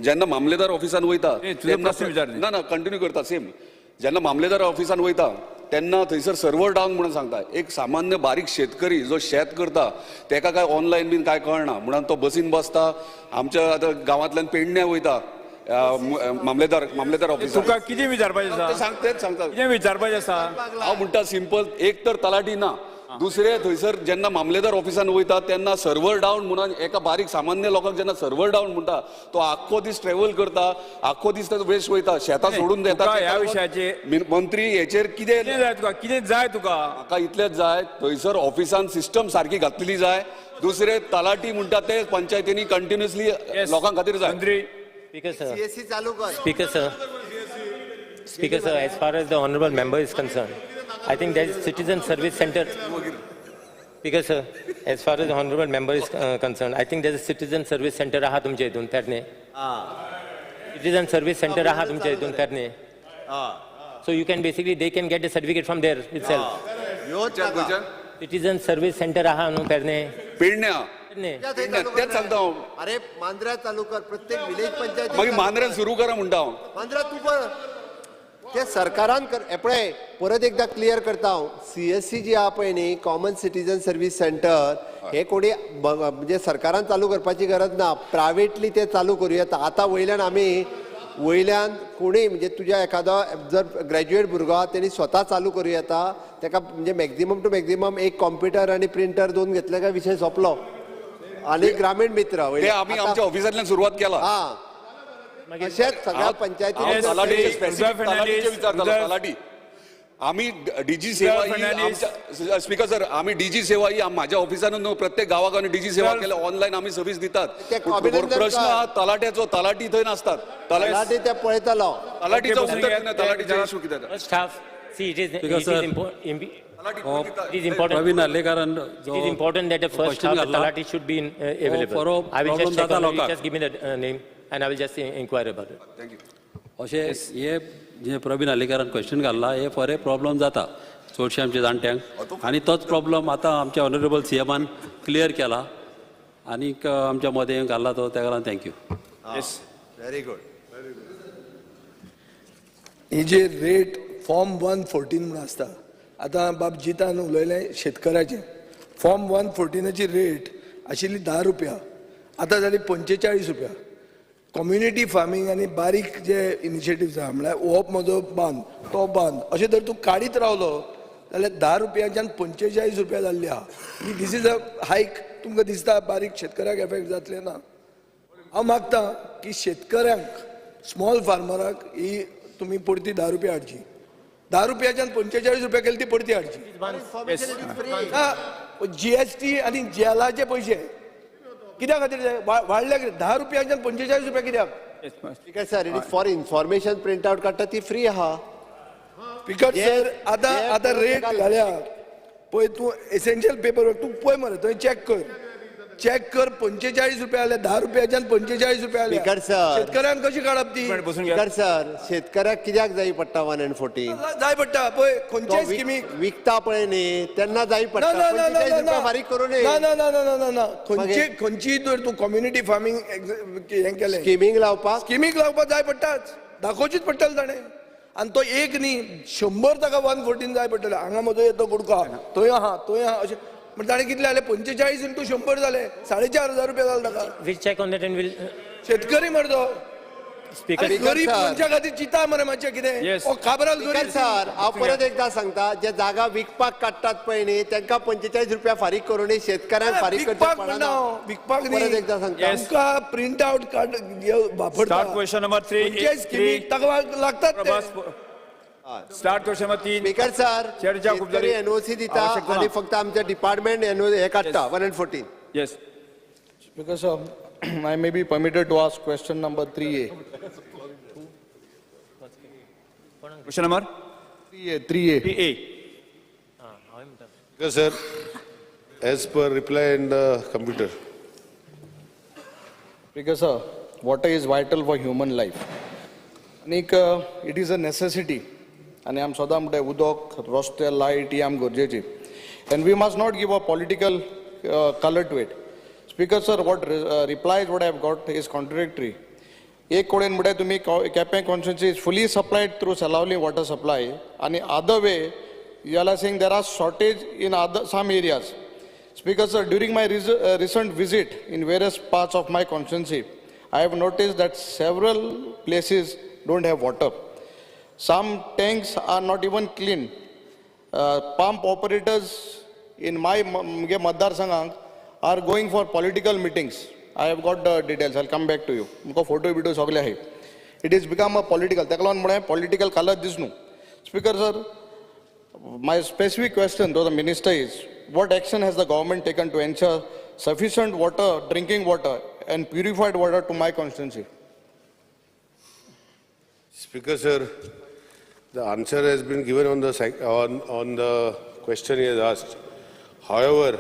जेन्ना मामलेदार ऑफिसान वयता ना कंटिन्यू करता सेम जेन्ना मामलेदार ऑफिसान वयता तेन्ना थंयसर सर्वर डावन म्हणून सांगता एक सामान्य बारीक शेतकरी जो शेत करता तेका काय ऑनलायन बीन काय कळना म्हणून तो बसीन बसता आमच्या आतां गांवांतल्यान पेडण्या वयता मामलेदार ऑफिस तुका कितें विचारपाचें आसा तेच सांगता कितें विचारपाचें आसा हांव म्हणटा सिंपल एक तर तलाटी ना दुसरे थंयसर जेन्ना मामलेदार ऑफिसान वयता तेन्ना सर्वर डावन म्हणून एका बारीक सामान्य लोकांक जेन्ना सर्वर डावन म्हणटा तो आख्खो दीस ट्रॅव्हल करता, आख्खो दीस ताचो वेस्ट वयता, शेतां सोडून देता. तुका ह्या विशयाचेर मंत्री हेचेर कितें जाय तुका, कितें जाय तुका? म्हाका इतलेंच जाय, थंयसर ऑफिसान सिस्टम सारकी घातलेली जाय. दुसरे तलाटी म्हणटा ते पंचायतींनी कंटिन्युअसली लोकां खातीर जाय. मंत्री Speaker, sir. सीएससी चालू कर. Speaker, sir, as far as the honorable member is concerned, I think there is citizen service center. Speaker, sir, as far as the honorable member is concerned, I think there is citizen service center आहा तुमच्या हितून पेरणे. Citizen service center आहा तुमच्या हितून पेरणे. So you can basically, they can get the certificate from there itself. Citizen service center आहा न्हू पेरणे. पेडण्या तेच सांगता हांव. अरे मांद्रा चालू कर, प्रत्येक विलेज पंचायत मागीर मांद्र्यान सुरू करा म्हणटा हांव. मांद्रा तू पण ते सरकारान कर. पळय परत एकदा क्लियर करता हांव, सीएससी जी आहा पळय न्ही, कॉमन सिटीजन सर्व्हिस सेंटर, हे कोणी म्हणजे सरकारान चालू करपाची गरज ना, प्रायवेटली ते चालू करूं येता. आतां वयल्यान कोणी म्हणजे तुज्या एखादो जर ग्रॅज्युएट भुरगो आहा तेणी स्वता चालू करूं येता. तेका म्हणजे मॅक्झिमम टू मॅक्झिमम एक कॉम्प्युटर आनी प्रिंटर 2 घेतले काय विशय सोंपलो. आणि ग्रामीण मित्र ते आम्ही आमच्या ऑफिसांतल्यान सुरुवात केला. अशेंच सगळ्या पंचायती तलाटी आम्ही डीजी सेवा ही स्पीकर सर, आम्ही डीजी सेवा ही माझ्या ऑफिसानं प्रत्येक गावाक आनी डीजी सेवा केल्या, ऑनलाईन आम्ही सर्व्हिस दितात. प्रश्न हा तलाट्याचो, तलाटी थंय नासतात. तलाटी ते पळयतलो. तलाटीचं उत्तर दिना, तलाटीचा इशू कितें First half, see, it is important. It is important that the first half the Talati should be available. I will just check on it. Just give me the name and I will just inquire about it. Thank you. अशें हे जे Pravin आलेकरान question घाल्ला हे for problem जाता चडशे आमच्या जाणट्यांक, आणि तोच प्रॉब्लेम आतां आमच्या ऑनरेबल सीएमान क्लियर केला आनीक आमच्या मोदयेन घाल्ला तो, त्या लागून थँक्यू. Very good. ही जे रेट फॉर्म 114 म्हणून आसता, आतां बाब जितान उलयलें शेतकाराचें, फॉर्म 114ची रेट आशिल्ली 10 रुपया, आतां जाली 45 रुपया. कम्युनिटी फार्मींग आनी बारीक जे इनिशिएटिव्स आहा म्हळ्यार हो म्हजो बांद तो बांद अशें जर तूं काडीत रावलो जाल्यार 10 रुपयाच्यान 45 रुपया जाल्ली आहा. दीस इज अ हायक. तुमकां दिसता बारीक शेतकाराक एफेक्ट जातलें ना? हांव मागतां की शेतकऱ्यांक, स्मॉल फार्मराक ही तुमी परती 10 रुपया हाडची. 10 रुपयाच्यान 45 रुपया केली ती परती हाडची. जीएसटी आनी जेलाचे पयशे कित्या खातीर जाय वाडल्या? 10 रुपयाच्यान 45 रुपया कित्याक? Speaker sir, it is for information print out काडटा ती फ्री आहा. स्पीकर सर, आतां रेट घाल्या पळय. तूं एसेन्शियल पेपर तूं पळय मरे, थंय चॅक कर 45 रुपया जाले, 10 रुपयाच्यान 45 रुपया जाले. स्पीकर सर, शेतकऱ्यांक कशी काडप ती? स्पीकर सर, शेतकऱ्याक कित्याक जाय पडटा 114? जाय पडटा पळय खंयच्याय स्किमीक विकता पळय न्ही तेन्ना जाय पडटा. 45 रुपया फारीक करून ना खंयची जर तूं कम्युनिटी फार्मींग हें केलें, स्किमींग लावपाक जाय पडटाच, दाखोवचीच पडटलें ताणें. आनी तो एक न्ही 100 ताका 114 जाय पडटलें. हांगा म्हजो येतो गुडको आहा, थंय आहा अशें म्हणजे ताणें कितले जाले? 45 × 100 जाले, 4,500 रुपया जाले ताका. We'll check on that and we'll. शेतकरी मरतो. Speaker, गरीब मनशा खातीर चिता मरे मातशें कितें? काबराल स्पीकर सर, हांव परत एकदा सांगता, जे जागा विकपाक काडटात पळय न्ही तांकां 45 रुपया फारीक करून शेतकऱ्यांक फारीक करपाक पडना. विकपाक परत एकदा सांगता, तुमकां प्रिंट आउट कार्ड वापरता. Start question number 3. स्किमीक ताका लागतात ते. Start question number 3. Speaker sir, चर्चा खूप शेतकरी झाली. एनओसी दिता आवश्यकता आणि ना. फक्त आमच्या डिपार्टमेंट हे काडटा 114. Yes. Because I may be permitted to ask question number 3A. Question number 3A. 3A. Because sir, as per reply in the computer. Because water is vital for human life. And it is a necessity. And I am Sada म्हणटा उदक, रस्ते, light ही आम गरजेची. And we must not give a political color to it. Speaker sir, what replies what I have got is contradictory. एक कडेन म्हणटा तुमी Quepem constituency is fully supplied through Salawli water supply, and other way you are saying there are shortage in some areas. Speaker sir, during my recent visit in various parts of my constituency, I have noticed that several places don't have water. Some tanks are not even clean. Pump operators in my मतदारसंघांक are going for political meetings. I have got the details. I'll come back to you. मुको photo video सगळे आहे. It has become a political. ताका लागून म्हणे political color दिसनु. Speaker sir, my specific question to the minister is, what action has the government taken to ensure sufficient water, drinking water and purified water to my constituency? Speaker sir, the answer has been given on the question he has asked. However,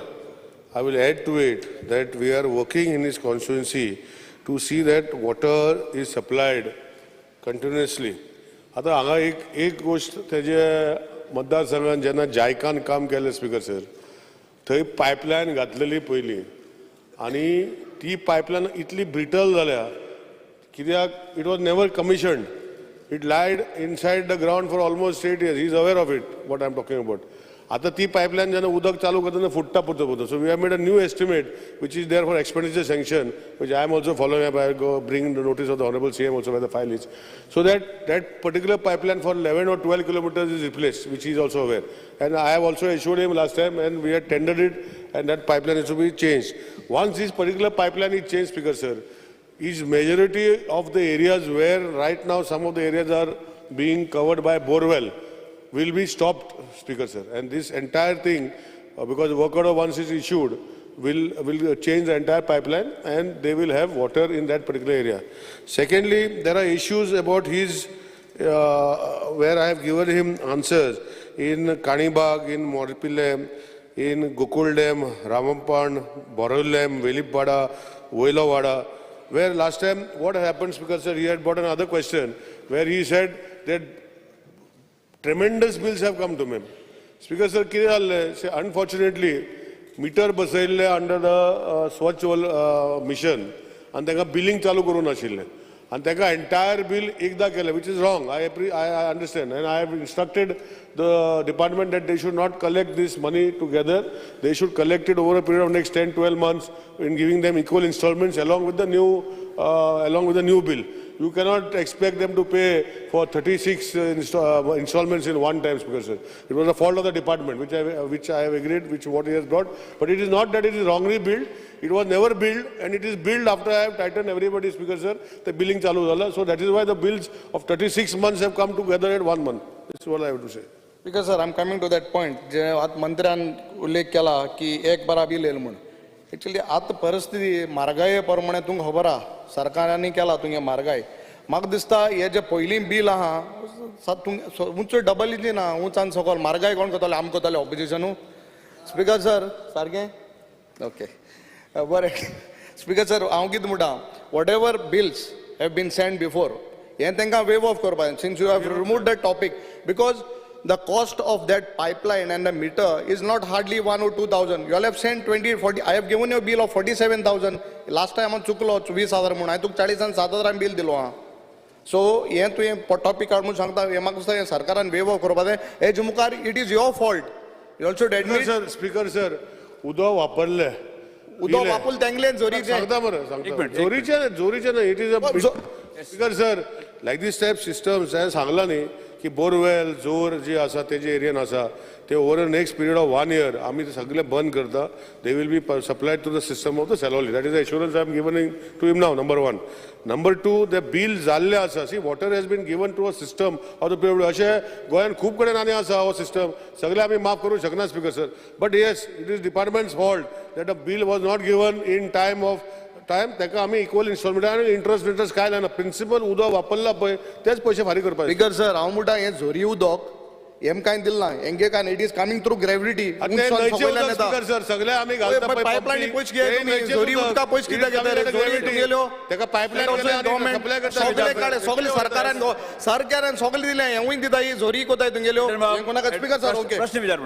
I will add to it that we are working in his constituency to see that water is supplied continuously. आता हांगा एक गोष्ट तेजे मतदारसंघान जेन्ना जायकान काम केलें speaker sir, थंय pipeline घातलेली पयलीं आनी ती पायपलायन इतली ब्रिटल जाल्या कित्याक it was never commissioned. It lied inside the ground for almost 8 years. He is aware of it, what I am talking about. आता ती पायपलायन जेन्ना उदक चालू करतना फुट्टा पडटा. So we have made a new estimate which is there for expenditure sanction, which I am also following up. I will go bring the notice of the Honorable CM also where the file is. So that particular pipeline for 11 or 12 kilometers is replaced, which he is also aware. And I have also assured him last time, and we had tendered it, and that pipeline is to be changed. Once this particular pipeline is changed, Speaker sir, is majority of the areas where right now some of the areas are being covered by borewell will be stopped, Speaker sir. And this entire thing, because the work order once is issued, will change the entire pipeline and they will have water in that particular area. Secondly, there are issues about his, where I have given him answers in Kanibag, in Morpille, in Gokul Dam, Ramampan, Borel Dam, Velippada, Voilavada, where last time what happened, because sir, he had brought another question where he said that tremendous bills have come to him. Speaker sir, unfortunately, meter basaille under the Swachh mission and then billing chalu karun ashille. And then entire bill ekda kele, which is wrong. I understand, and I have instructed the department that they should not collect this money together. They should collect it over a period of next 10-12 months in giving them equal installments along with the new bill. You cannot expect them to pay for 36 installments in one time, Speaker sir. It was a fault of the department, which I have agreed, what he has brought. But it is not that it is wrongly billed. It was never billed, and it is billed after I have tightened everybody, Speaker sir. The billing chalu zala. So that is why the bills of 36 months have come together at 1 month. This is what I have to say. Because sir, I'm coming to that point. जे आत मंत्र्यान उल्लेख केला की एक बारा bill येईल म्हणून. Actually, आत परिस्थिती मार्गाये प्रमाणे तुमकां खबर आहा, सरकारांनी केला तुमगे मार्गाय. म्हाका दिसता हे जे पयलीं बिल आहा, उंच डबल इंजीन आहा, उंचान सकयल मार्गाय कोण करतले, आम करतले ऑपोजिशनू. स्पीकर सर, सारकें? ओके. बरें. स्पीकर सर, हांव कितें म्हणटा, whatever bills have been sent before, हे तांकां waive off करपाक, since you have removed that topic, because the cost of that pipeline and the meter is not hardly 1 or 2,000. You all have sent 20, 40. I have given you a bill of 47,000. Last time I चुकलो 20,000 म्हणून. I took 40 and 7,000 bill दिलो हा. So हे तु topic काढून सांगता हे म्हाका दिसता सरकारान waive off करपा जाय. हे मुखार it is your fault. You also admit. Sir, Speaker sir, उदक वापरले. उदक वापरले तेंगले जोरीचे. सांगता मरे, सांगता. जोरीचे ना. It is a Speaker sir, like this type systems हांवें सांगला न्ही की बोरवेल जोर जी आसा तेजे एरियन आसा ते over next period of 1 year आमी ते सगळे बंद करता. They will be supplied to the system of the Selaulim. That is the assurance I am given to him now. Number 1. Number 2, the bill जाल्ले आसा. Sea water has been given to a system of the period. अशें गोंयान खूब कडेन आनी आसा हो system. सगळे आमी माफ करूंक शकना, speaker sir. But yes, it is departments fault that a bill was not given in time ताका आमी इक्वल इन्स्टॉलमेंट आनी इंट्रस्ट काय ना. प्रिंसिपल उदक वापरला पळय तेच पयशे फारीक करपाक. स्पीकर सर, हांव म्हणटा हें झोरी उदक एम कांय दिलना, हेंगे कांय it is coming through gravity. सगळे आमी घालता पायपलायनी पयशे घे, झोरी उदका पयशे कित्याक घेता, झोरी तुगेल्यो तेका पायपलायन सगळे सरकारान सगळे दिले, हेंवूय दिता, ही झोरी कोताय तुगेल्यो कोणाक. स्पीकर सर, ओके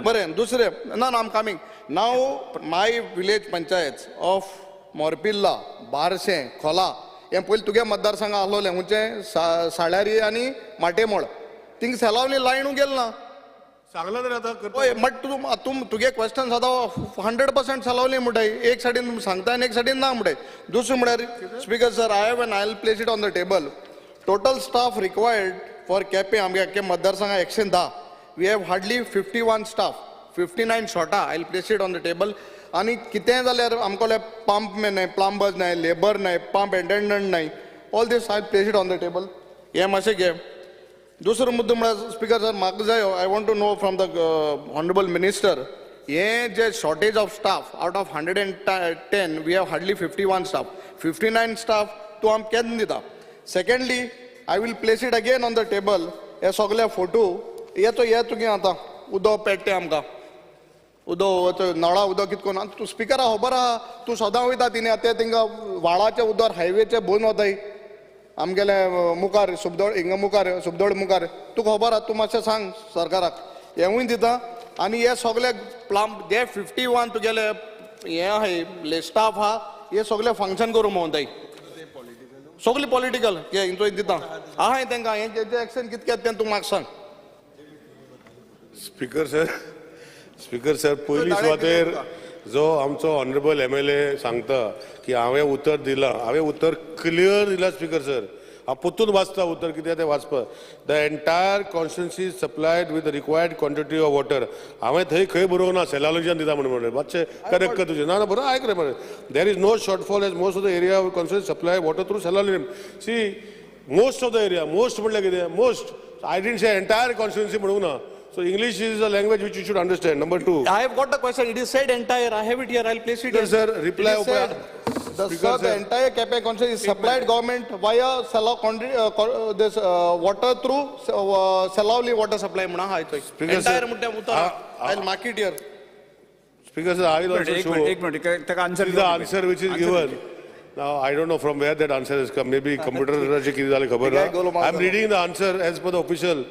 बरें. दुसरें ना, I am coming now. My village panchayat of Morpirla, Barcem, Khola हे पयलीं तुगे मतदारसंघ आसलोलें हुंचे साळ्यारी आनी माटेमोळ. थिंग सेलावली लायनू गेल ना. सांगला तर आतां पळय बट तुगे क्वेश्चन आतां 100% सेलावली म्हणटाय. एक सायडीन सांगता आनी एक सायडीन ना म्हणटाय. दुसरें म्हळ्यार speaker sir, I will place it on the table. Total staff required for Quepem आमगे मतदारसंघा 110. We have hardly 51 staff. 59 shorta, I'll place it on the table. आणि कितें जाल्यार आमकोले पंप नाही, प्लंबर्स नाही, लेबर नाही, पंप अटेंडंट नाही, all this I place it on the table. हे मातशें घे. दुसरो मुद्दो म्हळ्यार स्पीकर सर म्हाका जाय, I want to know from the honourable minister, हे जे shortage of staff, out of 110 we have hardly 51 staff, 59 staff तूं आमकां केन्ना दिता? Secondly I will place it again on the table. हे सगळे फोटो येतो हे तुगे आतां उदक पेट्टे आमकां उदक नळा उदक कितें करून तूं स्पिकरा खबर आहा, तूं सदां वयता तिने ते तिंगा व्हाळाचे उदक हायवेचे बंद वताय आमगेले मुखार सुबदळ हिंगा मुखार सुबदळ मुखार. तुका खबर आहा, तूं मातशें सांग सरकाराक. हेवूय दिता आनी हे सगळे प्लंब जे 51 तुगेले हे आहाय स्टाफ आहा, हे सगळे फंक्शन करूं म्हणताय. सगळी पॉलिटिकल हे हिंचो दिता आहाय तांकां हेंचे एक्शन कितकें तें तूं म्हाका सांग. स्पीकर सर पयली सुवातेर जो आमचो ऑनरेबल MLA सांगता की हांवें उतर दिलां, हांवें उतर क्लियर दिलां स्पीकर सर. हांव परतून वाचता उतर कितें तें वाचपा. The entire constituency supplied with the required quantity of water. हांवें थंय खंय बरोवंक ना सेलालॉजीन दिता म्हणून मातशें करेक्ट कर तुजें. ना बरोबर आयक रे मरे. There is no shortfall as most of the area of constituency supply water through सेलालॉजीन. See most of the area, most म्हणल्यार कितें most, I didn't say entire constituency म्हणूंक ना. So English is a language which you should understand. Number two. I have got the question. It is said entire. I have it here. I'll place it here. Sir, reply. The entire Cape Constituency is supplied government via this water through Salauli water supply. Entire I'll mark it here. Speaker sir, I will also show. एक minute answer the answer which is given. Now I don't know from where that answer has come. Maybe computer किती झाले खबर ना. I'm reading the answer as per the official.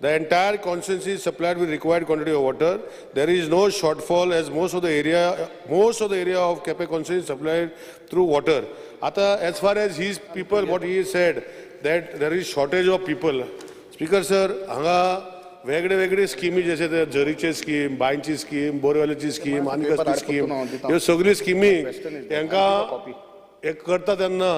The entire constituency is supplied with required quantity of water. There is no shortfall as most of the area of Cape constituency is supplied through water. Ata, as far as his people, what he said, that there is shortage of people. Speaker sir, hanga वेगळे स्किमी जसे ते जरीचे scheme, बांयची scheme, बोरवेलाची scheme, आनी कसली scheme, ह्यो सगळी स्किमी तांकां एक करता तेन्ना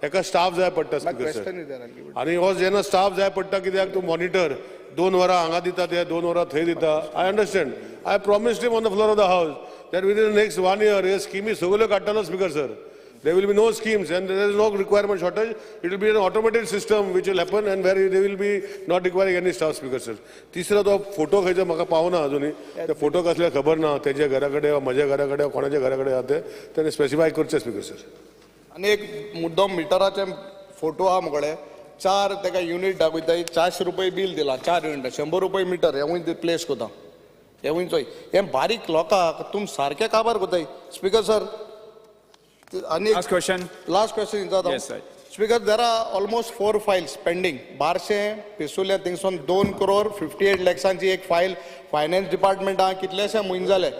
एका स्टाफ जाय पडटा स्पीकर सर. आनी हो जेन्ना स्टाफ जाय पडटा कित्याक तूं मॉनिटर 2 वरां हांगा दिता ते 2 वरां थंय दिता. I understand. I promised him on the floor of the house that within the next 1 year हे स्किमी सगळ्यो काडटलो speaker sir. There will be no schemes and there is no requirement shortage. It will be an automated system which will happen and where they will be not requiring any staff, speaker sir. तिसरा तो photo खंयचो म्हाका पावना अजुनी. ते photo कसले खबर ना. तेजे घरा कडेन म्हज्या घरा कडेन कोणाच्या घरा कडेन आहा तेणे स्पेसिफाय करचे स्पीकर सर. आनी एक मुद्दम मिटराचे फोटो आहा मुगडे 4 तेका युनिट दाखयताय. 400 रुपये बिल दिला 4 युनिट 100 रुपये मिटर हेवूय प्लेस कोता. हेवूय चोय हे बारीक लोकांक तुम सारखे काबार कोताय speaker sir. Last question. Yes, sir. Speaker, there are almost 4 files pending. Barshe, Pisulia, things on 2 crore 58 lakhs एक file. Finance department कितलेशे मुंजाले.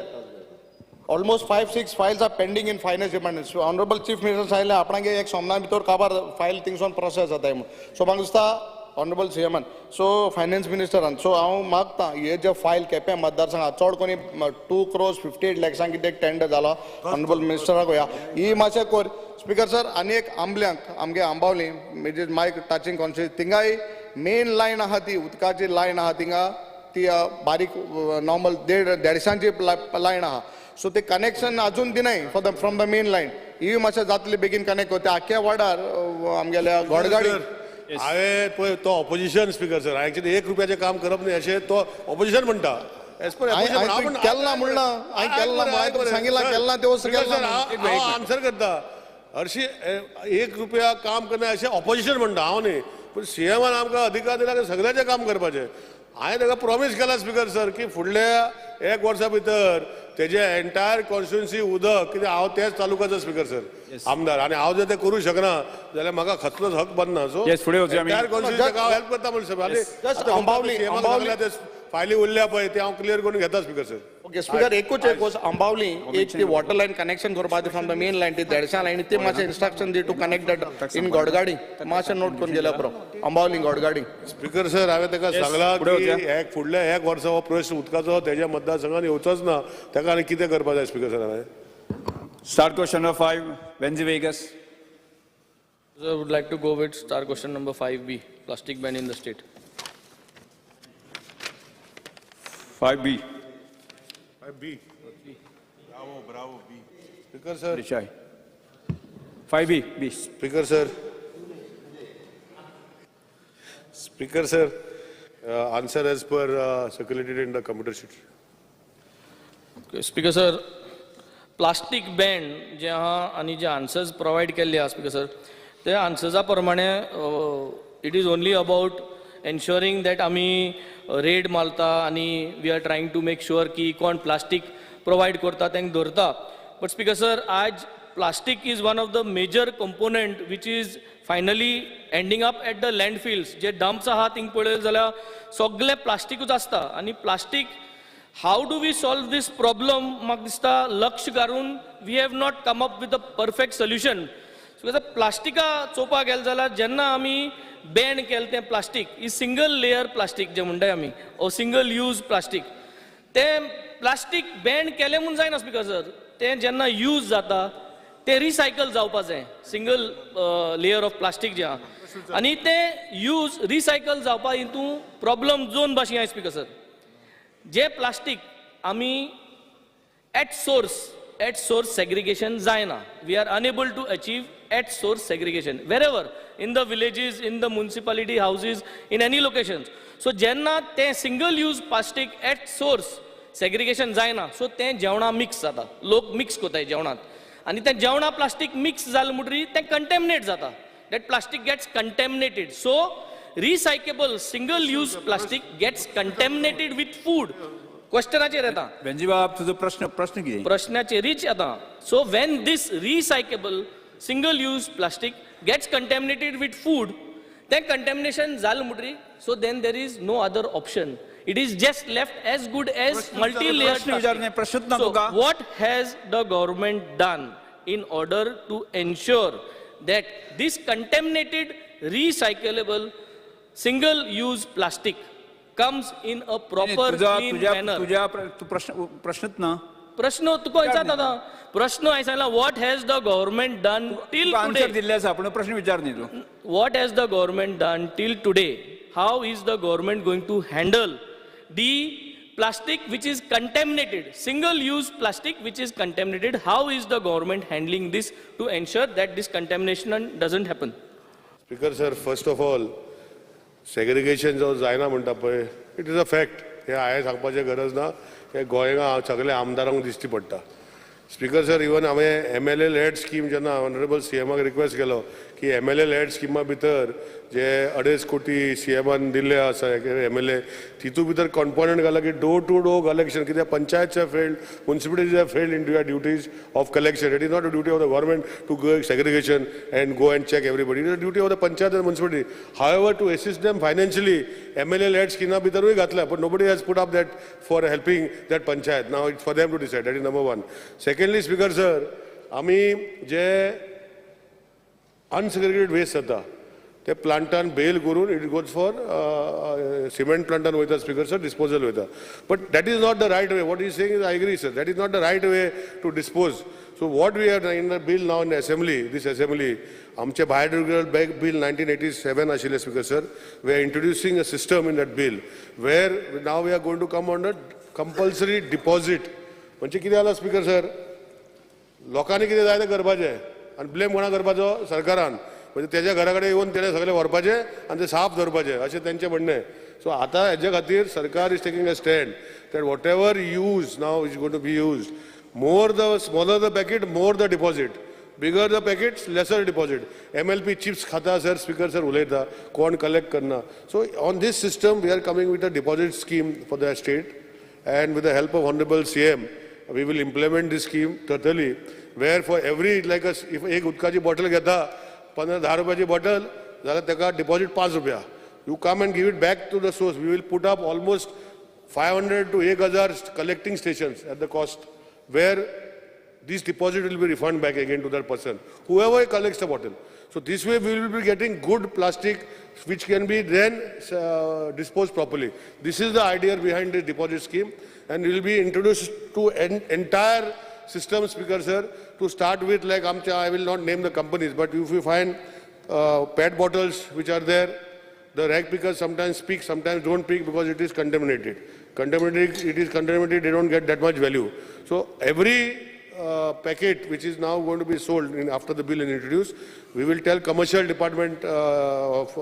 Almost 5-6 files are pending in finance department. So Honorable Chief Minister साहेब आपणागे एक सोमना भितर काबार file things on process आता है. So मागुस्ता Honorable CM. So Finance Minister so हांव मागता हे जे फायल केप्या मतदारसंघात चड कोणी 2 crore 58 lakhs कितें टेंडर जाला Honorable Minister कोया ही मातशें कोर. स्पीकर सर आनी एक आंबल्यांक आमगे आंबावली म्हणजे माय टचिंग कॉन्स्टिट्युएन्सी थिंगाय मेन लायन आहा ती उदकाची लायन आहा थिंगा ती बारीक नॉर्मल 150 लायन आहा. सो ते कनेक्शन अजून दिनाय फ्रॉम द मेन लायन. ही मातशें जातली बेगीन कनेक्ट करता आख्या वार्डार आमगेल्या घोडगाडी. हांवें पळय तो ऑपोजिशन स्पीकर सर. एक्चुअली 1 रुपयाचें काम करप न्ही अशें तो ऑपोजिशन म्हणटा. केलना म्हणना हांवें केलना सांगितला केलना ते आन्सर करता. हरशी 1 रुपया काम करना अशें ऑपोजिशन म्हणटा हांव न्ही. पूण सीएमान आमकां अधिकार दिला की सगळ्यांचें काम करपाचें. हांवें ताका प्रॉमीस केला स्पीकर सर की फुडल्या 1 वर्सा भितर तेजे एंटायर कॉन्स्टिट्युएन्सी उदक कित्याक हांव तेच तालुक्याचो स्पीकर सर आमदार आनी हांव जर तें करूंक शकना जाल्यार म्हाका खचलोच हक बनना. सो एंटायर कॉन्स्टिट्युएन्सी हांव हेल्प करता म्हणून फायली उरल्या पळय ते हांव क्लियर करून घेता स्पीकर सर. ओके स्पीकर एकूच एक अंबावली एक ती वॉटर लायन कनेक्शन करपाक फ्रॉम द मेन लायन ती देडशा लायन ती मातशें इन्स्ट्रक्शन दी टू कनेक्ट दॅट इन घोडगाडी मातशें नोट करून गेल्या पुरो अंबावली घोडगाडी. स्पीकर सर हांवें ताका सांगलां की फुडल्या 1 वर्सा हो प्रश्न उदकाचो तेज्या मतदारसंघात येवचोच ना. ताका आनी कितें करपाक जाय स्पीकर सर हांवें. Start question number 5, Wendy Vegas. I would like to go with star question number 5B, plastic ban in the state. 5B. B. Bravo, B. Speaker, sir. Rishai. 5B, B. Speaker, sir. Speaker, sir. Answer as per circulated in the computer sheet. Okay, Speaker sir, plastic ban जे आहा आणि जे answers provide केल्ले आहा Speaker sir, ते answers प्रमाणे it is only about ensuring that आमी raid मारता आणि we are trying to make sure की कोण plastic provide करता तेंक धरता. But Speaker sir, आज plastic is one of the major component which is finally ending up at the landfills. जे dumps आहा थिंग पळयले जाल्यार सगळे प्लास्टिकूच आसता आणि plastic how do we solve this problem? म्हाका दिसता लक्ष घालून we have not come up with a perfect solution. So प्लास्टिका चोवपाक गेले जाल्यार जेन्ना आमी बॅन केलें तें प्लास्टीक ही सिंगल लेयर प्लास्टीक जे म्हणटाय आमी ओ सिंगल यूज प्लास्टीक तें प्लास्टीक बॅन केलें म्हूण जायना स्पीकर सर तें जेन्ना यूज जाता तें रिसायकल जावपाक जाय सिंगल लेयर ऑफ प्लास्टीक जें आहा आनी तें यूज रिसायकल जावपाक हितून प्रॉब्लम दोन भाशेन आहाय स्पीकर सर जे प्लास्टीक आमी एट सोर्स segregation जायना we are unable to achieve at source segregation wherever in the villages in the municipality houses in any locations so jenna te single use plastic at source segregation जायना so te जेवणा mix जाता लोक mix कोताय जेवणात आणि ते जेवणा plastic mix जालें म्हणटरी ते कंटॅमिनेट जाता that plastic gets contaminated so recyclable single use plastic gets contaminated with food क्वेश्चनाचेर येता बेंजी बाब तुझो प्रश्न कितें प्रश्नाचेरीच येता so when this recyclable single use plastic gets contaminated with food then contamination जालें म्हणटरी so then there is no other option it is just left as good as multi-layered plastic. So what has the government done in order to ensure that this contaminated recyclable single use plastic comes in a proper clean manner? तुझ्या प्रश्नच ना प्रश्न तुका विचारता आता प्रश्न हांवें सांगला what has the government done till answer today दिल्ले आसा पूण प्रश्न विचार न्ही तूं what has the government done till today how is the government going to handle the plastic which is contaminated single use plastic which is contaminated how is the government handling this to ensure that this contamination doesn't happen? Speaker, sir, first of all, segregation जो जायना म्हणटा पळय it is a fact हे हांवें सांगपाचें गरज ना हे गोंयकार सगळे आमदारांक दिश्टी पडटा स्पीकर सर इवन हांवें MLA लॅड स्कीम जेन्ना ऑनरेबल CMाक रिक्वेस्ट केलो की MLA लॅड स्किमा भितर जे 2.5 कोटी CMान दिल्ले आसा MLA तितू भितर कॉम्पोनंट घाला की डोर टू डोर कलेक्शन कित्याक पंचायतचे failed municipalities have failed in your duties of collection it is not a duty of the government to go segregation and go and check everybody it is a duty of the panchayat and municipality however to assist them financially MLA LAD स्किमा भितरूय घातल्या but nobody has put up that for helping that panchayat now it's for them to decide that is number 1 secondly speaker sir आमी जे unsegregated waste जाता ते प्लांटान bale करून it goes for cement प्लांटान वयता स्पीकर सर डिस्पोजल वयता but that is not the right way what is saying is I agree sir that is not the right way to dispose so what we are in the bill now in assembly this assembly आमचे biodegradable bag bill 1987 आशिल्ले speaker sir we are introducing a system in that bill वेर now we are going to come on the compulsory deposit म्हणजे कितें जाला speaker sir लोकांनी कितें जाय तें करपाचें आनी ब्लेम कोणा करपाचो सरकारान म्हणजे त्याच्या घरा कडेन येवन तेणें सगळें व्हरपाचें आनी तें साफ दवरपाचें अशें तेंचें म्हणणें सो आतां हेजे खातीर सरकार is taking a stand that whatever use now is going to be use more the smaller the packet more the deposit bigger the packets lesser deposit MLP chips खाता सर स्पीकर सर उलयता कोण collect करना so on this system we are coming with a deposit scheme for the state and with the help of honourable CM we will implement this scheme totally where for every like a if एक उदकाची bottle घेता 15-10 रुपयाची bottle जाल्यार ताका deposit 5 रुपया you come and give it back to the source we will put up almost 500 to 1000 collecting stations at the cost where this deposit will be refunded back again to that person whoever collects the bottle so this way we will be getting good plastic which can be then disposed properly this is the idea behind this deposit scheme and will be introduced to an entire system speaker sir to start with like I will not name the companies but if you find PET bottles which are there the rag pickers sometimes speak sometimes don't speak because it is contaminated Contaminated, it is contaminated, they don't get that much value. So every packet which is now going to be sold after the bill is introduced, we will tell commercial department of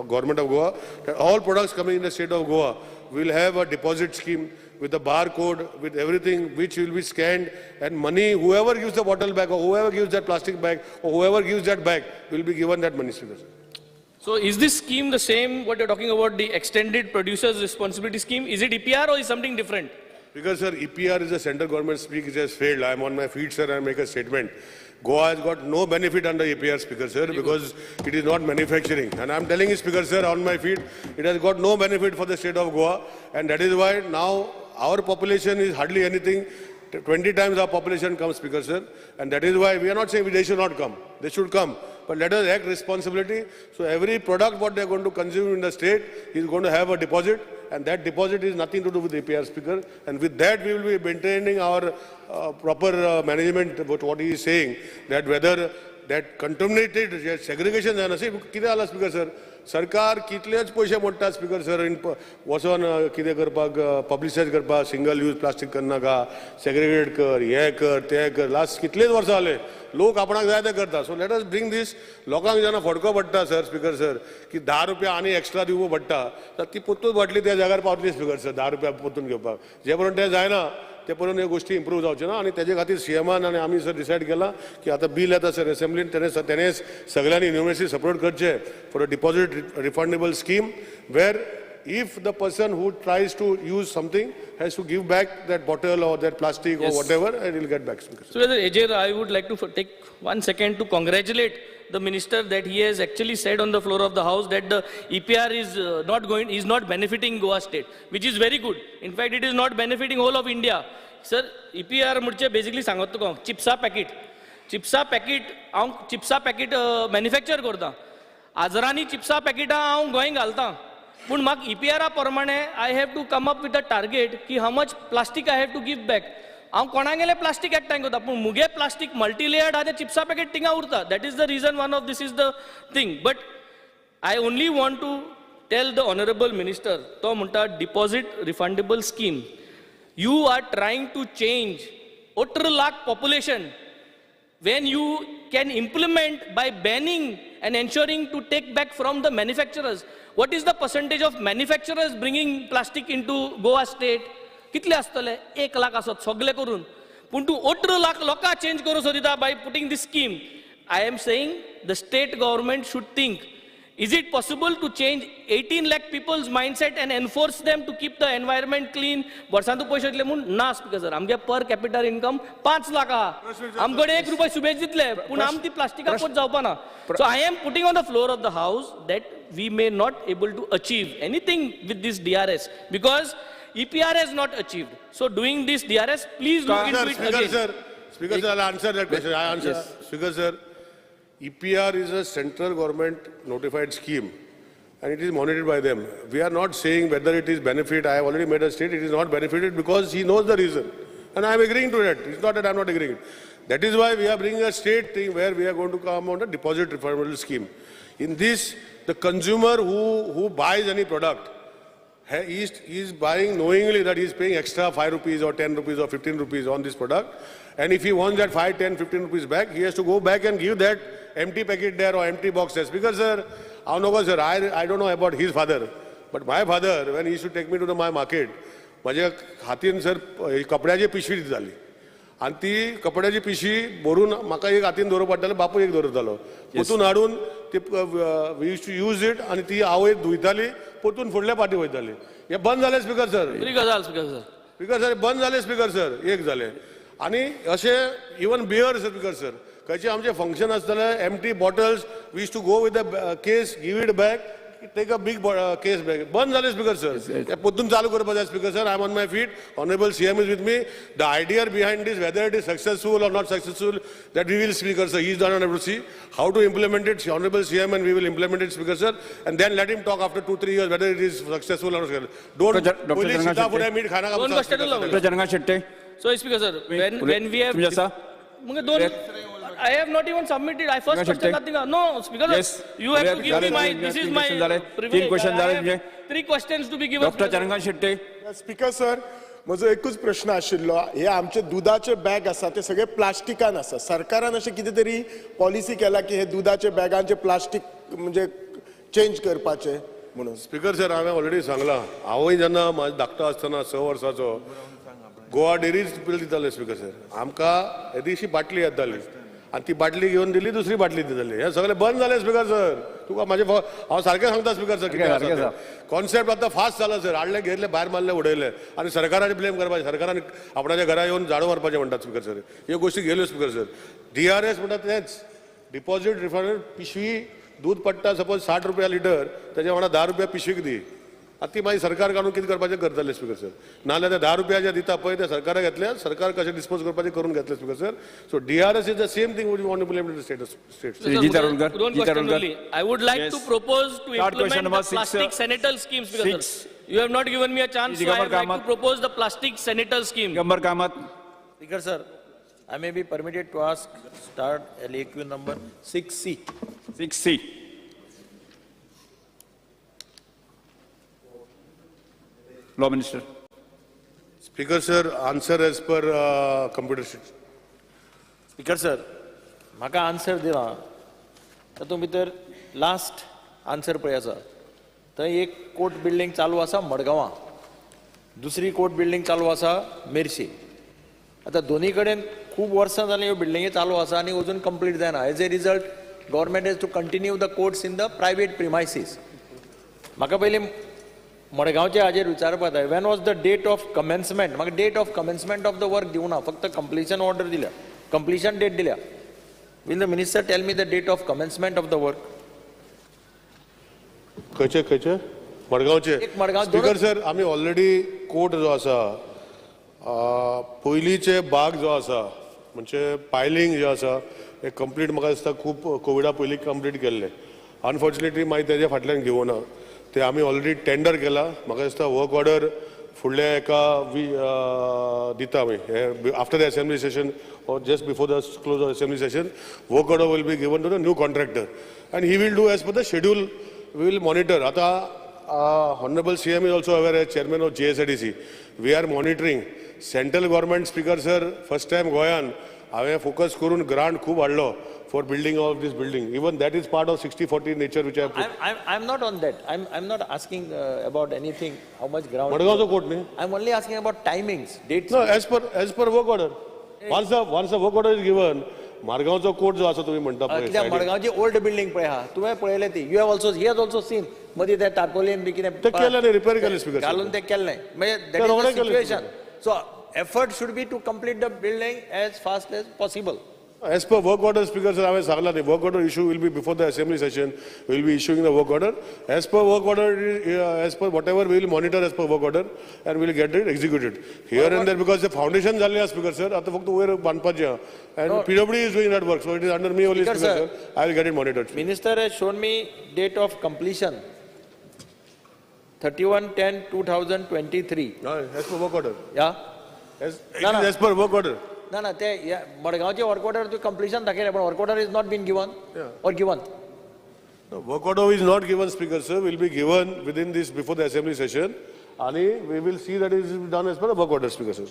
government of Goa that all products coming in the state of Goa will have a deposit scheme with the barcode, with everything which will be scanned, and money, whoever gives the bottle bag or whoever gives that plastic bag or whoever gives that bag will be given that money. So is this scheme the same, what you're talking about, the extended producer's responsibility scheme? Is it EPR or is something different? Because, sir, EPR is a central government speak, it has failed. I am on my feet, sir, I make a statement. Goa has got no benefit under EPR, Speaker, sir, because it is not manufacturing. And I am telling you, Speaker, sir, on my feet, it has got no benefit for the state of Goa. And that is why now our population is hardly anything. 20 times our population comes, Speaker, sir. And that is why we are not saying they should not come. They should come. But let us act responsibility. So every product what they are going to consume in the state is going to have a deposit. And that deposit is nothing to do with APR, Speaker. And with that, we will be maintaining our proper management about what he is saying, that whether that contaminated segregation is not, Speaker, sir. सरकार कितलेच पैसे मोडटा speaker sir वचोन कितें करपाक पब्लिसायज करपाक single use plastic करनाका segregate कर हें कर तें कर लास्ट कितलेच वर्सां जाले लोक आपणाक जाय तें करता सो लेट अस ब्रिंग दीस लोकांक जेन्ना फटको पडटा सर स्पीकर सर की 10 रुपया आनी एक्स्ट्रा दिवपो पडटा तर ती पोत्तूच बाटली त्या जाग्यार पावतली स्पीकर सर 10 रुपया पोत्तून घेवपाक जे पर्यंत तें जायना ते पर्यंत ह्यो गोश्टी इम्प्रूव जावच्यो ना आनी तेजे खातीर सीएमान आनी आमी सर डिसायड केला की आतां बिल येता सर असेंब्लीन तेणें सगळ्यांनी युनिव्हर्सिटी सपोर्ट करचे for a deposit refundable scheme वेर if the person who tries to use something has to give back that bottle or that plastic or whatever and he'll get back. So Ajay, I would like to take 1 second to congratulate the minister that he has actually said on the floor of the house that the EPR is not benefiting Goa state, which is very good. In fact, it is not benefiting whole of India. Sir, EPR मुझे basically सांगत तुका चिप्सा packet manufacture करता आजरांनी चिप्सा पॅकेटां हांव गोंय घालतां पूण म्हाका EPR प्रमाणे I have to come up with a target की how much plastic I have to give back हांव कोणागेलें प्लास्टीक एकठांय करता पूण मुगे प्लास्टीक मल्टी लेयर्ड आहा तें चिप्सा पॅकेट थिंगा उरता that is the reason one of this is the thing but I only want to tell the honourable minister तो म्हणटा deposit refundable scheme you are trying to change 18 lakh population when you can implement by banning and ensuring to take back from the manufacturers. What is the percentage of manufacturers bringing plastic into Goa state? कितले आसतले 1 लाख आसत सगळे करून पूण तूं 18 लाख लोकां change करूं सोदिता by putting this scheme. I am saying the state government should think, is it possible to change 18 lakh people's mindset and enforce them to keep the environment clean? वर्सांतू पैसे दितले म्हूण ना स्पीकर सर आमगे per capital income 5 lakh आहा आमकडे 1 रुपया शुभेज दितले पूण आम ती प्लास्टिका पोत जावपा ना so I am putting on the floor of the house that we may not able to achieve anything with this DRS because EPR has not achieved. So doing this DRS, please look into it again. Speaker sir, I'll answer that question. I answer. Yes. Speaker sir, EPR is a central government notified scheme and it is monitored by them. We are not saying whether it is benefit. I have already made a state. It is not benefited because he knows the reason. And I am agreeing to that. It's not that I am not agreeing. That is why we are bringing a state thing where we are going to come on a deposit refundable scheme. In this, the consumer who buys any product, he is buying knowingly that he is paying extra 5 rupees or 10 rupees or 15 rupees on this product. And if he wants that 5, 10, 15 rupees back, he has to go back and give that empty packet there or empty boxes. Because sir, I don't know about his father, but my father, when he used to take me to my market, माझ्या हातीन sir कपड्याची पिशवी दिताली आणि ती कपड्याची पिशवी भरून म्हाका एक हातीन दवरप पडटालें बापूय एक दवरतालो पोतून हाडून ती we use to use it आणि ती आवय धुयताली पोतून फुडल्या पाटी वयताली हे बंद जालें स्पीकर सर स्पीकर सर बंद जालें स्पीकर सर एक जालें आणि अशें इवन बियर स्पीकर सर खंयचे आमचे फंक्शन आसतलें empty bottles we use to go with the case give it back take a big case back. बंद झाले स्पीकर सर पोतून चालू करपा जाय speaker sir I am on my feet. Honorable CM is with me. The idea behind this, whether it is successful or not successful, that we will speaker sir. He is done and to see how to implement it. Honorable CM and we will implement it speaker sir. And then let him talk after 2-3 years whether it is successful or not. Don't only sit up for a meet khana ka. Dr. Jananga Shetty. So speaker sir, when we have I have not even submitted. I first Speaker question Shetty. nothing. No, Speaker, Yes. you have to Clear, give me clear, my. clear, This is तीन my question झाले. privilege. तीन question I झाले have तुझे. 3 questions to be given. Doctor Speaker. Charankant Shette. Speaker sir म्हजो एकूच प्रश्न आशिल्लो हे आमचे दुधाचे बॅग आसा ते सगळे प्लास्टिकान आसा सरकारान अशें कितें तरी पॉलिसी केला की हे दुधाचे बॅगांचे प्लास्टीक म्हणजे चेंज करपाचे म्हणून स्पीकर सर हांवें ऑलरेडी सांगलां हांवूय जेन्ना म्हाजो धाकटो आसतना 6 वर्साचो गोवा डेरीज बिल दिताले स्पीकर सर आमकां येदीशी बाटली येताली आनी ती बाटली घेवन दिली दुसरी बाटली दिताली हे सगळें बंद जालें स्पीकर सर तुका म्हाजे हांव सारकें सांगता स्पीकर सर कितें कॉन्सेप्ट आतां फास्ट जाला सर हाडले घेतले भायर मारले उडयले आनी सरकारान ब्लेम करपाचें सरकारान आपणाच्या घरा येवन झाडू मारपाचें म्हणटात स्पीकर सर ह्यो गोश्टी गेल्यो स्पीकर सर DRS म्हणटा तेंच डिपॉझीट रिफंड पिशवी दूध पडटा सपोज 60 रुपया लिटर तेच्या वांगडा 10 रुपया पिशवीक दी आतां ती मागीर सरकार काडून कितें करपाचें करतले स्पीकर सर नाजाल्यार ते 10 रुपया जे दिता पळय ते सरकाराक घेतले सरकार कशें डिस्पोज करपाचें करून घेतले speaker sir so DRS is the same thing we want to implement the state Jit Arolkar, One Jit question Arolkar. only. I would like Yes. to propose to Start question implement number the six, plastic sir. senatal scheme. Speaker, Six. sir. You have not given me a chance, Ji so I Gamar would like to Kamat. propose the plastic senatal scheme. Gambar Kamat. Speaker sir, I may be permitted to ask, start LAQ number 6C. 6C. Law Minister. Speaker sir answer as per computer sheet Speaker sir, म्हाका answer दिला तातूंत भितर last answer पळय आसा थंय एक court building चालू आसा मडगांवां दुसरी कोर्ट बिल्डिंग चालू आसा मेर्शे आतां दोनी कडेन खूब वर्सां जालीं ह्यो बिल्डिंगी चालू आसा आनी अजून कंप्लीट जायना as a result government has to continue the courts in the private premises म्हाका पयलीं मडगांवचे हाजेर विचारपाक जाय when was the date of commencement म्हाका date of commencement of the work दिवना फक्त कंप्लिशन ऑर्डर दिल्या कंप्लिशन डेट दिल्या will the minister tell me the date of commencement of the work खंयचे मडगांवचे एक मडगांव स्पीकर सर आमी ऑलरेडी कोर्ट जो आसा पयलींचे भाग जो आसा म्हणजे पायलिंग जे आसा हे कंप्लीट म्हाका दिसता खूब कोविडा पयलीं कंप्लीट केल्ले अनफॉर्च्युनेटली मागीर तेजे फाटल्यान घेवना ते आमी ऑलरेडी टेंडर केला म्हाका दिसता वर्क ऑर्डर फुडल्या एका दिता आमी हे आफ्टर द असेंब्ली सेशन और just before the close of assembly session work order will be given to the new contractor and he will do as per the schedule we will monitor आता Honorable CM is also aware as chairman of GSIDC. We are monitoring. Central government speaker sir, first time Goyan, हांवें focus करून grant खूब हाडलो for building of this building. Even that is part of 60-40 nature which I have put. I'm not on that. I'm not asking about anything, how much ground. Madgav's court, ne? I'm only asking about timings, dates. No, as per work order. Once the work order is given, मारगांवचो court जो आसा तुम्ही म्हणटा पळय कित्याक मडगांवची old building पळय आहा तुवें पळयलें ती you have also he has also seen मदीं ते टार्पोलिन बी कितें ते केलें न्ही रिपेर केलें स्पीकर घालून ते केल्लें म्हणजे that is the situation so effort should be to complete the building as fast as possible As per work order, Speaker sir, हांवें सांगलां न्ही work order issue will be before the assembly session. We will be issuing the work order. As per work order, as per whatever we will monitor as per work order, and we will get it executed. Here and there, because the foundation झाली आहे Speaker sir, आता फक्त वयर बांदपाचें आहा. And PWD is doing that work, so it is under me only, Speaker sir. I will get it monitored. Minister has shown me date of completion. 31/10/2023. No, as per work order. Yeah. As per work order. ना ते मडगांवचे work order to completion दाखयलें पण work order is not been given और given No, work order is not given, Speaker sir, will be given within this before the assembly session. And we will see that it is done as per the work order, Speaker sir.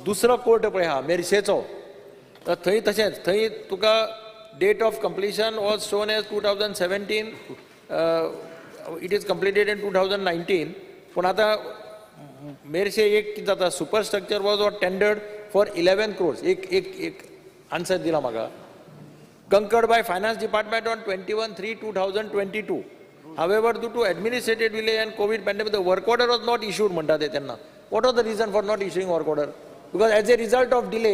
दुसरो court पळय हा मेर्शेचो तर थंय तशेंच थंय तुका date of completion was shown as 2017 it is completed in 2019 पूण आतां मेर्शे एक कितें जाता superstructure was or tendered for 11 crores एक आन्सर दिला म्हाका concurred by finance department on 21/3/2022 however due to administrative delay and covid pandemic the work order was not issued म्हणटा ते तेन्ना what was the region for not issuing work order because age a result of delay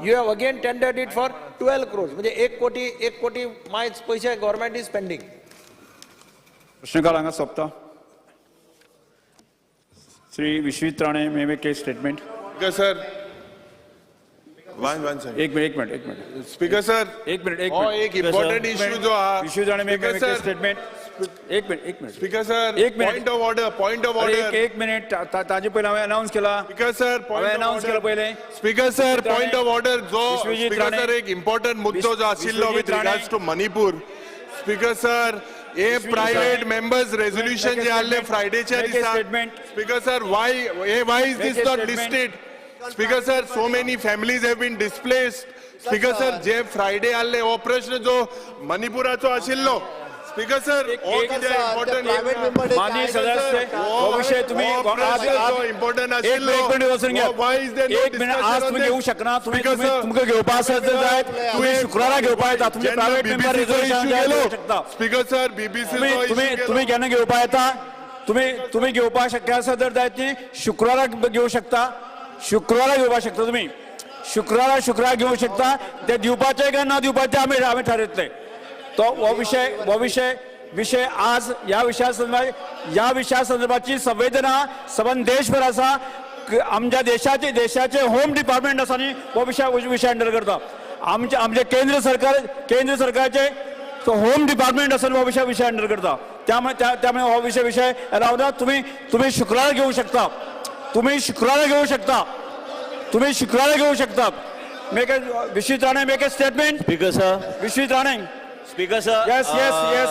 you have again tendered it for 12 crores म्हणजे 1 कोटी मायज पयशे government is spending प्रश्नकाल हांगा सोंपता Shri Vishwajit Rane may make a statement sir One second. एक minute Speaker sir. एक मिनिट हो एक important issue जो हा. इश्यू जाने में Speaker sir. स्टेटमेंट एक मिनिट Speaker sir. एक minute. Point of order. Point of order. एक मिनिट ताजे पहिले हांवें अनाउन्स केला Speaker sir. Point हांवें of अनाउन्स केला order. पहिले Speaker sir. Point of order. जो विश्वजीत Speaker राणे. sir एक important मुद्दो जो आशिल्लो with Vishwajeet Rane. regards to Manipur. Speaker sir. A private members resolution जे आले Friday च्या Make a दिसा. statement. Speaker sir, why is Make this a not statement. listed? Speaker sir, so many families have been displaced. Speaker sir, जे Friday आले हो प्रश्न जो मणिपुराचो आशिल्लो. Speaker sir, हो कितें important माननीय सदस्य वो विषय तुम्ही important एक आशिल्लो. मिनिट बसून घ्या Why is there no एक मिनिट आज discussion on तुम्ही घेऊ this? शकना तुम्ही Speaker sir, तुमका घेवपा आसत जाय तुम्ही शुक्रारा घेवपा येता तुम्ही जेन्ना प्रायव्हेट मेंबर BBC चो रिझोल्यूशन issue गेलो. घेऊ शकता Speaker sir, BBC चो तुम्ही issue तुम्ही गेलो. तुम्ही केन्ना घेवपा येता तुम्ही घेवपा शक्य आसा जर जायत न्ही शुक्रारा घेऊ शकता शुक्रारा घेवपा शकता तुम्ही शुक्रारा घेऊ शकता ते दिवपाचे काय ना दिवपाचे आम्ही ठरयतले तो वो विषय आज या विषया संदर्भाची संवेदना सबंध देशभर आसा आमच्या देशाचे होम डिपार्टमेंट आसा न्ही हो विषय हँडल करता आमचे केंद्र सरकारचे तो होम डिपार्टमेंट आसा हो विषय हँडल करता त्यामुळे हो विषय रावना तुम्ही शुक्रारा घेऊ शकता Vishwajit Rane make a statement Speaker sir. Vishwajit Rane Speaker sir. Yes.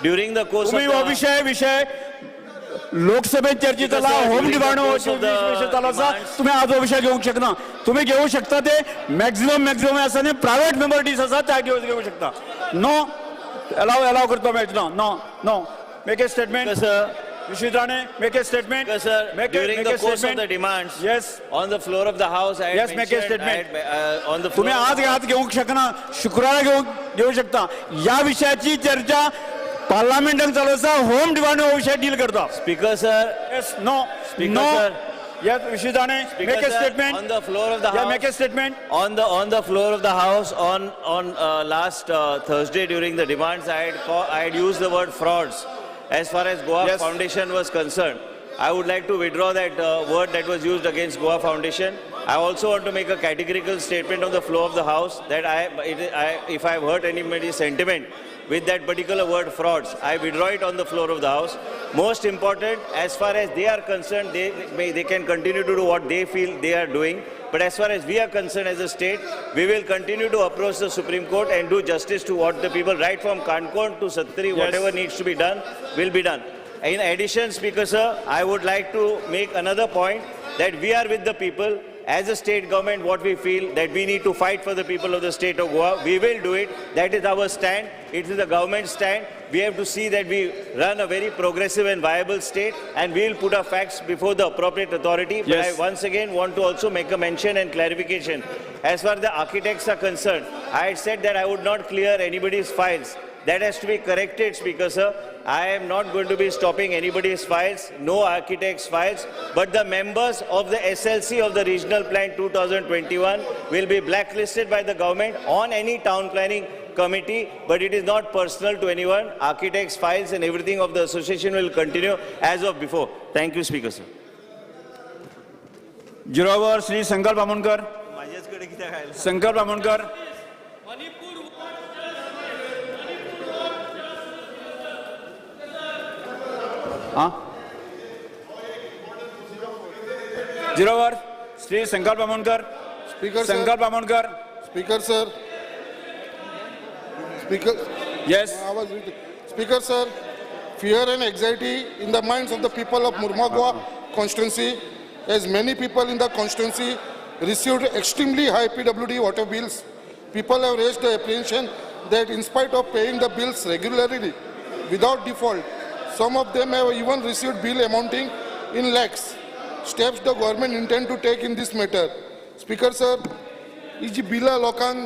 During the course तुम्ही of हो the विषय लोकसभेत चर्चेत आला Speaker sir, home during the department course of the विषय चालू आसा demands- तुम्ही आज हो विषय घेऊ शकना तुम्ही घेऊ शकता ते मॅक्झिमम आसा न्ही प्रायव्हेट मेंबर्टीज आसा त्या घेऊ शकता नो अलाव करतो मेळचना no make a statement sir. Vishwajit Rane make a statement Speaker sir, during the course of the demands Yes. on the floor of the house, I had Yes, make a mentioned, statement. on the floor तुम्ही of the आज घेऊ शकना शुक्रवार घेऊ शकता या विषयाची चर्चा पार्लमेंटात चालू आसा होम डिपार्टमेंट हो विषय डील करता Speaker sir. Yes, no. Speaker sir. Yes, विश्वित Rane Speaker make a sir, statement. on the floor of the Yeah, house. make a statement. On the floor of the house on last Thursday during the demands, I had used the word frauds. As far as Goa Yes. Foundation was concerned, I would like to withdraw that word that was used against Goa Foundation. I also want to make a categorical statement on the floor of the house that if I have hurt anybody's sentiment with that particular word frauds, I withdraw it on the floor of the house. Most important, as far as they are concerned, they can continue to do what they feel they are doing. But as far as we are concerned as a state, we will continue to approach the Supreme Court and do justice to what the people, right from Kankon to Sattari, whatever needs to be done, will be done. In addition, Speaker sir, I would like to make another point that we are with the people. As a state government, what we feel that we need to fight for the people of the state of Goa, we will do it. That is our stand. It is the government stand. We have to see that we run a very progressive and viable state, and we will put our facts before the appropriate authority. But Yes. I once again want to also make a mention and clarification. As far as the architects are concerned, I had said that I would not clear anybody's files. That has to be corrected, Speaker sir. I am not going to be stopping anybody's files, no architects' files, but the members of the SLC of the Regional Plan 2021 will be blacklisted by the government on any town planning committee, but it is not personal to anyone. Architects' files and everything of the association will continue as of before. Thank you, Speaker sir. जिरोवर Shri संकल्प आमोणकर संकल्प आमोणकर जिरोवर श्री संकल्प Amonkar Speaker sir. संकल्प Amonkar Speaker sir. Speaker. Yes. Speaker sir, fear and anxiety in the minds of the people of Murmagua constituency, as many people in the constituency received extremely high PWD water bills. People have raised the apprehension that in spite of paying the bills regularly without default, some of them have even received bill amounting in lakhs. Steps the government intend to take in this matter. Speaker sir, ही जी बिलां लोकांक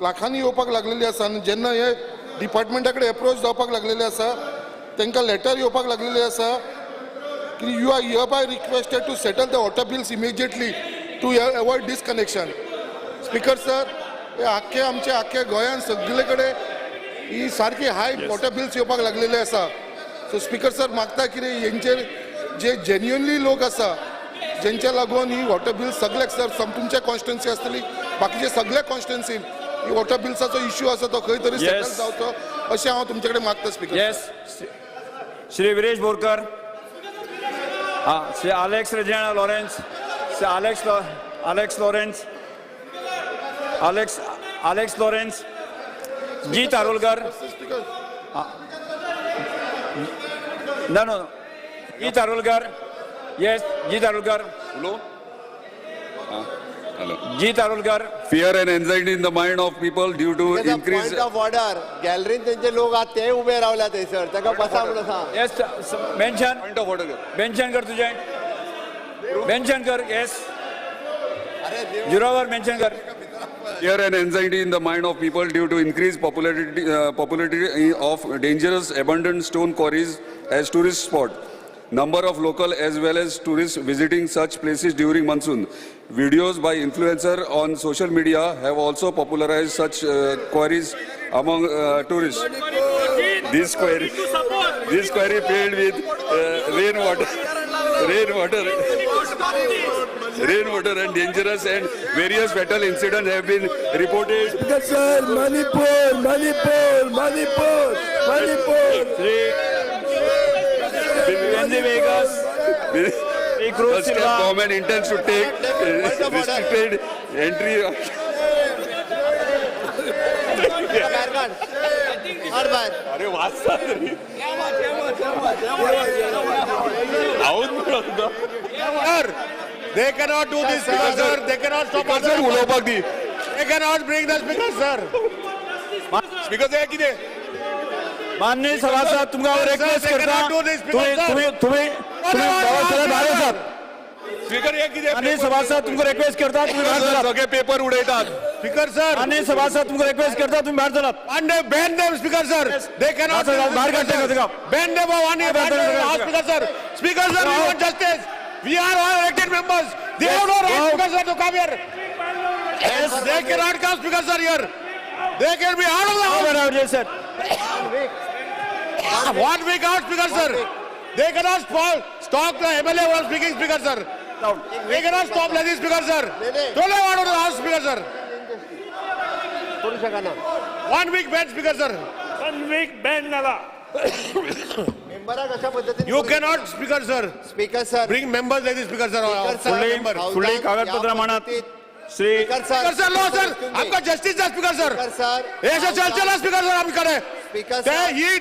लाखांनी येवपाक लागलेली आसा आनी जेन्ना हे डिपार्टमेंटा कडेन एप्रोच जावपाक लागलेले आसा तांकां लेटर येवपाक लागलेले आसा की you are hereby requested to settle the water bills immediately to avoid disconnection. Speaker sir, हे आख्खे गोंयांत सगळे कडेन ही सारकी हाय वॉटर बिल्स येवपाक लागलेले आसा. सो स्पीकर सर मागता कितें हेंचेर जे जेन्युअनली लोक आसा जेंच्या लागून ही वॉटर बिल सगळ्याक सर तुमच्या कॉन्स्टिट्युन्सी आसतली बाकीचे सगळे कॉन्स्टिट्युन्सीन वॉटर बिल्साचो इश्यू आसा तो खंय तरी सेटल Yes. जावचो अशें हांव तुमचे कडेन मागता speaker. Yes Shri Viresh Borkar, Shri Alex Reginald Lawrence, Shri Alex Lawrence, Jit Arolkar, no, Jit Arolkar, yes Jit Arolkar, Jit Arolkar. Fear and anxiety in the mind of people due to increase. Point of order गॅलरीन त्यांचे लोक आहात ते उभे रावल्या थंयसर ताका बसा म्हणून सांग. Yes mention Point of order. Mention कर तुझे, मेन्शन कर. येस झिरोवर मेन्शन कर. Fear and anxiety in the mind of people due to increased popularity of dangerous abandoned stone quarries as tourist spot. Number of local as well as tourists visiting such places during monsoon. Videos by influencer on social media have also popularized such quarries among tourists. This quarry filled with rainwater and dangerous and various fatal incidents have been reported. Sir, Manipur. The state government intends to take restricted entry. अरे वाचता तरी They cannot do this, speaker, sir. They cannot stop us. उलोवपाक दी. They cannot bring the speaker, sir. Speaker, हे कितें? माननीय सभासद तुमका request करता तुम्ही भायर आसात. स्पीकर हे कितें? माननीय सभासद तुमका रिक्वेस्ट करता तुम्ही भायर चलात. सगळे पेपर उडयतात. Speaker, sir. माननीय सभासद तुमका रिक्वेस्ट करता तुम्ही भायर चलात. And they ban them, speaker, sir. They cannot. बाहेर काढते का? Ban them for 1 year. Speaker, sir. Speaker, sir, we want justice. We are all elected members. They have no right, speaker, sir, to come here. Yes, they cannot come, speaker, sir, here. They can be out of the house. Yes, sir. 1 week out, speaker, sir. They cannot stop the MLA from speaking, speaker, sir. They cannot stop like this, speaker, sir. Don't let out of the house, speaker, sir. 1 week ban, speaker, sir. 1 week ban nala. You cannot, speaker, sir. Speaker sir Bring members like this, speaker, sir. फुडली कागदपत्र मानत Shri speaker sir लो sir आपका justice है speaker sir sir ऐसा चल speaker sir आमकडे speaker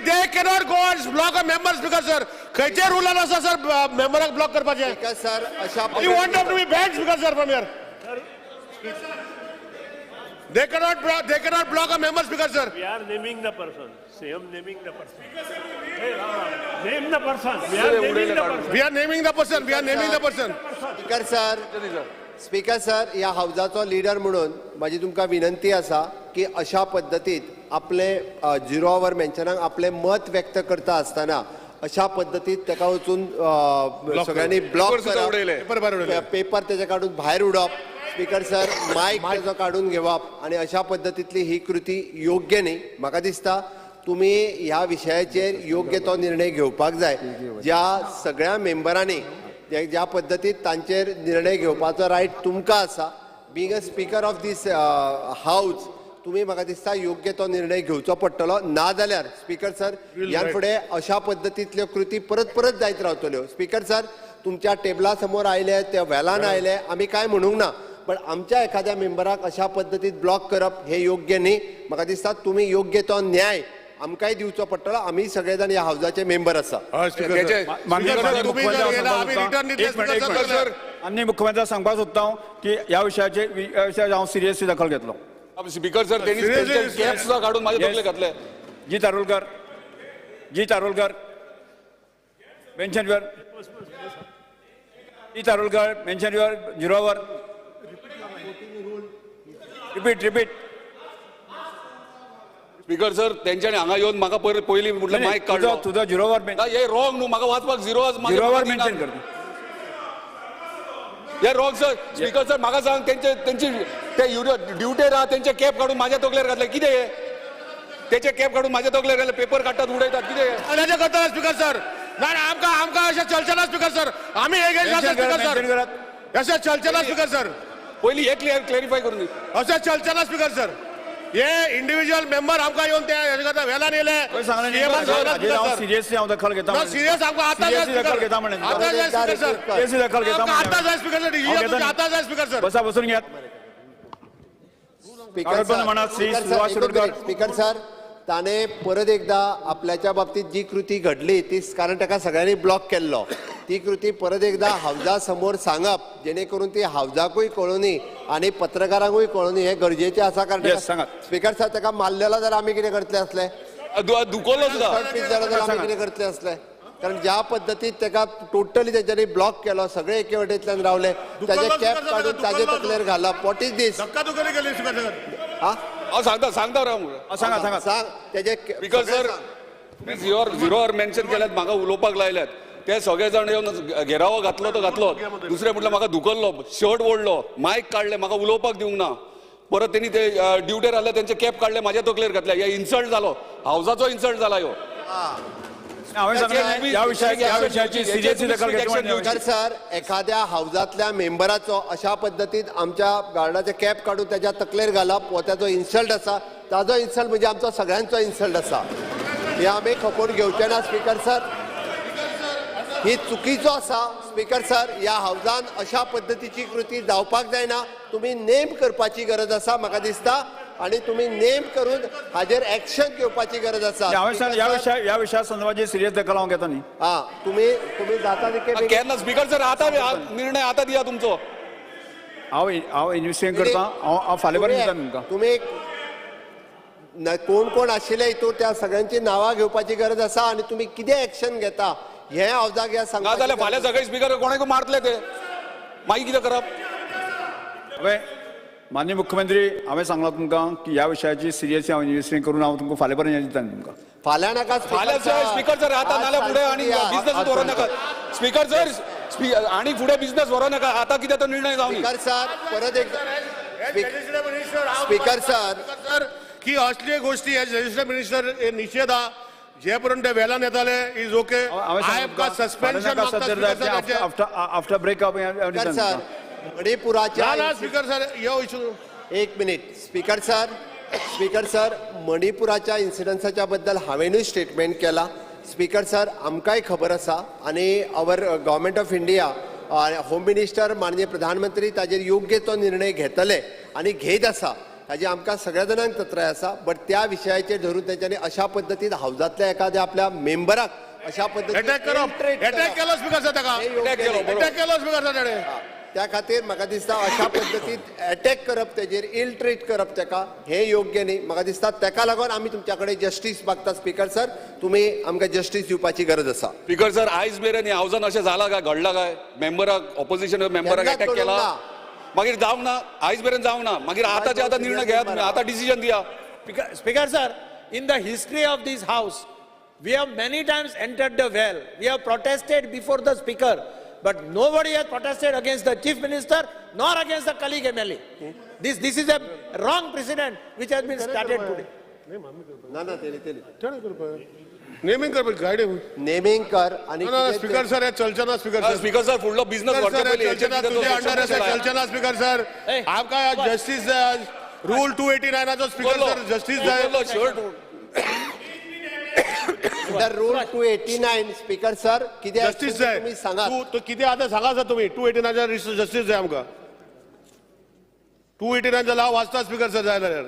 they cannot go and block a member speaker sir खयचे रूल आसा सर मेंबराक ब्लॉक करपाचे स्पीकर सर अशा you want them to be banned speaker sir from here they cannot block a member speaker sir We are naming the person. CM naming the person. Name the person. We are naming the person. we are naming the person speaker sir या हाऊसाचो leader म्हणून माझी तुमकां विनंती आसा की अशा पद्दतीत आपले zero आवर मेन्शनाक आपले मत व्यक्त करता आसतना अशा पद्दतीत ताका वचून सगळ्यांनी ब्लॉक करप पेपर तेजे काडून भायर उडप स्पीकर सर मायक तेजो काडून घेवप आणि अशा पद्दतीतली ही कृती योग्य न्ही म्हाका दिसता तुम्ही ह्या विशयाचेर योग्य तो निर्णय घेवपाक जाय ज्या सगळ्या मेंबरांनी ज्या पद्दतीत तांचेर निर्णय घेवपाचो रायट तुमकां आसा being a speaker of this house तुम्ही म्हाका दिसता योग्य तो निर्णय घेवचो पडटलो ना जाल्यार स्पीकर सर ह्या फुडें अशा पद्दतींतल्यो कृती परत जायत रावतल्यो स्पीकर सर तुमच्या टेबला समोर आयले त्या वेलान आयले आमी काय म्हणूंक ना पण आमच्या एखाद्या मेंबराक अशा पद्दतीत ब्लॉक करप हे योग्य न्ही म्हाका दिसता तुम्ही योग्य तो न्याय आमकांय दिवचो पडटलो आमी सगळे जाण ह्या हाऊसाचे मेंबर आसा आनी मुख्यमंत्री सांगपाक सोदता हांव की ह्या विशयाचेर हांव सिरियसली दखल घेतलो स्पीकर सर त्यांनी कॅप सुद्धा काढून माझ्या तकले घातले Jit Arolkar mention your Jit Arolkar mention your झिरोवर रिपीट स्पीकर सर त्यांच्यानी हांगा येऊन म्हाका पयलीं म्हटलं मायक काढलो तुझा झिरोवर हे रॉंग न्हू म्हाका वाचपाक झिरोवर मेन्शन कर हे रॉंग सर स्पीकर सर म्हाका सांग त्यांची ते ड्युटेर आहा त्यांचे कॅप काढून माझ्या तकलेर घातले कितें हे त्याचे कॅप काढून माझ्या तकलेर घातले पेपर काडटात उडयतात कितें करता स्पीकर सर ना आमकां अशें चलचें ना स्पीकर सर आमी स्पीकर सर अशें चलचें ना स्पीकर सर पयलीं हे क्लॅरिफाय करून दी. अशें चलचना स्पीकर सर. हे इंडिव्हिज्युअल मेंबर आमकां येवन त्या हेजे करता वेलान येयले. सिरियसली हांव दखल घेता. सिरियस आमकां आतां जाय दखल घेता म्हणे. आतां जाय स्पीकर सर. सिरियसली दखल घेता आतां जाय स्पीकर सर. ही आतां जाय स्पीकर सर. बसा बसून घ्या. स्पीकर सर ताणे परत एकदा आपल्याच्या बाबतीत जी कृती घडली ती कारण ताका सगळ्यांनी ब्लॉक केल्लो ती कृती परत एकदा हावजा समोर सांगप जेणे करून ती हावजाकूय कळुनी आणि पत्रकारांकूय कळुनी हे गरजेचे आसा कारण स्पीकर सर ताका मारलेलो जाल्यार आमी कितें करतले असले दुखोलो सुद्धा जाल्यार आमी कितें करतले असले कारण ज्या पद्दतीन ताका टोटली तेच्यांनी ब्लॉक केलो सगळे एके वटेंतल्यान रावले ताजे कॅप काडून ताजे तकलेर घालप वॉट इज दीस सांगता राव सांग तेजे स्पीकर सर तुम्ही झिरोवर मेन्शन केल्यात म्हाका उलोवपाक लायल्यात ते सगळे जाण येवन घेरावो घातलो तो घातलो दुसरे म्हटल्यार म्हाका धुकल्लो शर्ट ओडलो मायक काडले म्हाका उलोवपाक दिवंक ना परत तेणी ते ड्युटीर आहले तेंचे कॅप काडले म्हाज्या तकलेर घातले हे इन्सल्ट जालो हावजाचो इन्सल्ट जाला ह्यो सर एखाद्या हावजातल्या मेंबराचो अशा पद्दतीन आमच्या गार्डाचे कॅप काढून त्याच्या तकलेर घालप हो त्याचो इन्सल्ट आसा ताजो इन्सल्ट म्हणजे आमचो सगळ्यांचो इन्सल्ट आसा हे आमी खपोवन घेवचे ना स्पीकर सर ही चुकीचो आसा स्पीकर सर ह्या हावजान अशा पद्दतीची कृती जावपाक जायना तुम्ही नेम करपाची गरज आसा म्हाका दिसता आणि तुम्ही नेम करून हाजेर एक्शन घेवपाची गरज आसा या विशया संदर्भात सिरियस दखल हांव घेता न्ही तुम्ही जाता तितके केन्ना स्पीकर सर आता निर्णय आता दिया तुमचो हांव इन्व्हेस्टिगेट करता हांव फाल्यां पर्यंत दिता तुमकां तुम्ही कोण कोण आशिल्ले हितूर त्या सगळ्यांची नांवां घेवपाची गरज आसा आणि तुम्ही कितें एक्शन घेता हे हावजाक ह्या सांगता जाल्यार फाल्यां सगळे स्पीकर कोणाक मारतले ते मागीर कितें करप हांवें माननीय मुख्यमंत्री हांवें सांगलां तुमकां की ह्या विशयाची सिरियसली हांव इन्व्हेस्टिगेट करून हांव तुमकां फाल्यां पर्यंत दिता तुमकां फाल्यां नाका फाल्यां स्पीकर सर आता नाल्यार फुडें आनी बिझनस व्हरो नाका स्पीकर सर आनी फुडें बिझनस व्हरो नाका आता कितें तो निर्णय जावनी स्पीकर सर परत एकदा स्पीकर सर की असले गोष्टी हे रजिस्टर मिनिस्टर हे निषेध हा जे पर्यंत वेलान येताले is okay suspension after breakup sir मणिपुराच्या स्पीकर सर यो इशू एक मिनिट स्पीकर सर मणिपुराच्या इन्सिडन्साच्या बद्दल हांवेनूय स्टेटमेंट केला स्पीकर सर आमकांय खबर आसा आनी our government of India home minister माननीय प्रधानमंत्री ताजेर योग्य तो निर्णय घेतले आनी घेत आसा हाजी आमकां सगळ्या जाणांक तत्राय आसा बट त्या विशयाचेर धरून तेंच्यांनी अशा पद्दतीन हावजातल्या एखाद्या आपल्या मेंबराक अशा पद्दतीन अटॅक केलो स्पीकर सर ताका अटॅक केलो स्पीकर सर ताणें त्या खातीर म्हाका दिसता अशा पद्दतीन अटॅक करप तेजेर इल ट्रीट करप ताका हे योग्य न्ही म्हाका दिसता ताका लागून आमी तुमच्या कडेन जस्टीस मागता स्पीकर सर तुमी आमकां जस्टीस दिवपाची गरज आसा स्पीकर सर आयज मेरेन हावजान अशें जाला काय घडला काय मेंबराक ऑपोजिशन मेंबराक अटॅक केला मागीर जावंक ना आयज मेरेन जावंक ना मागीर आतांचे आतां निर्णय घेयात तुमी आतां डिसिजन दिया Speaker sir, in the history of this house, we have many times entered the well. We have protested before the speaker, but nobody has protested against the chief minister nor against the colleague MLA. This is a wrong precedent which has been started today. Naming कर गाडी naming कर आणि speaker sir हे चलचना speaker sir फुडलो business चलचना speaker sir आमकां justice rule 289 जो speaker sir justice जाय rule 289 speaker sir कितें जस्टीस जाय तुम्ही सांगा तो कितें आतां सांगा सर तुमी 289 जस्टीस जाय आमकां 289 जो लाव वाचता स्पीकर सर जाय जाल्यार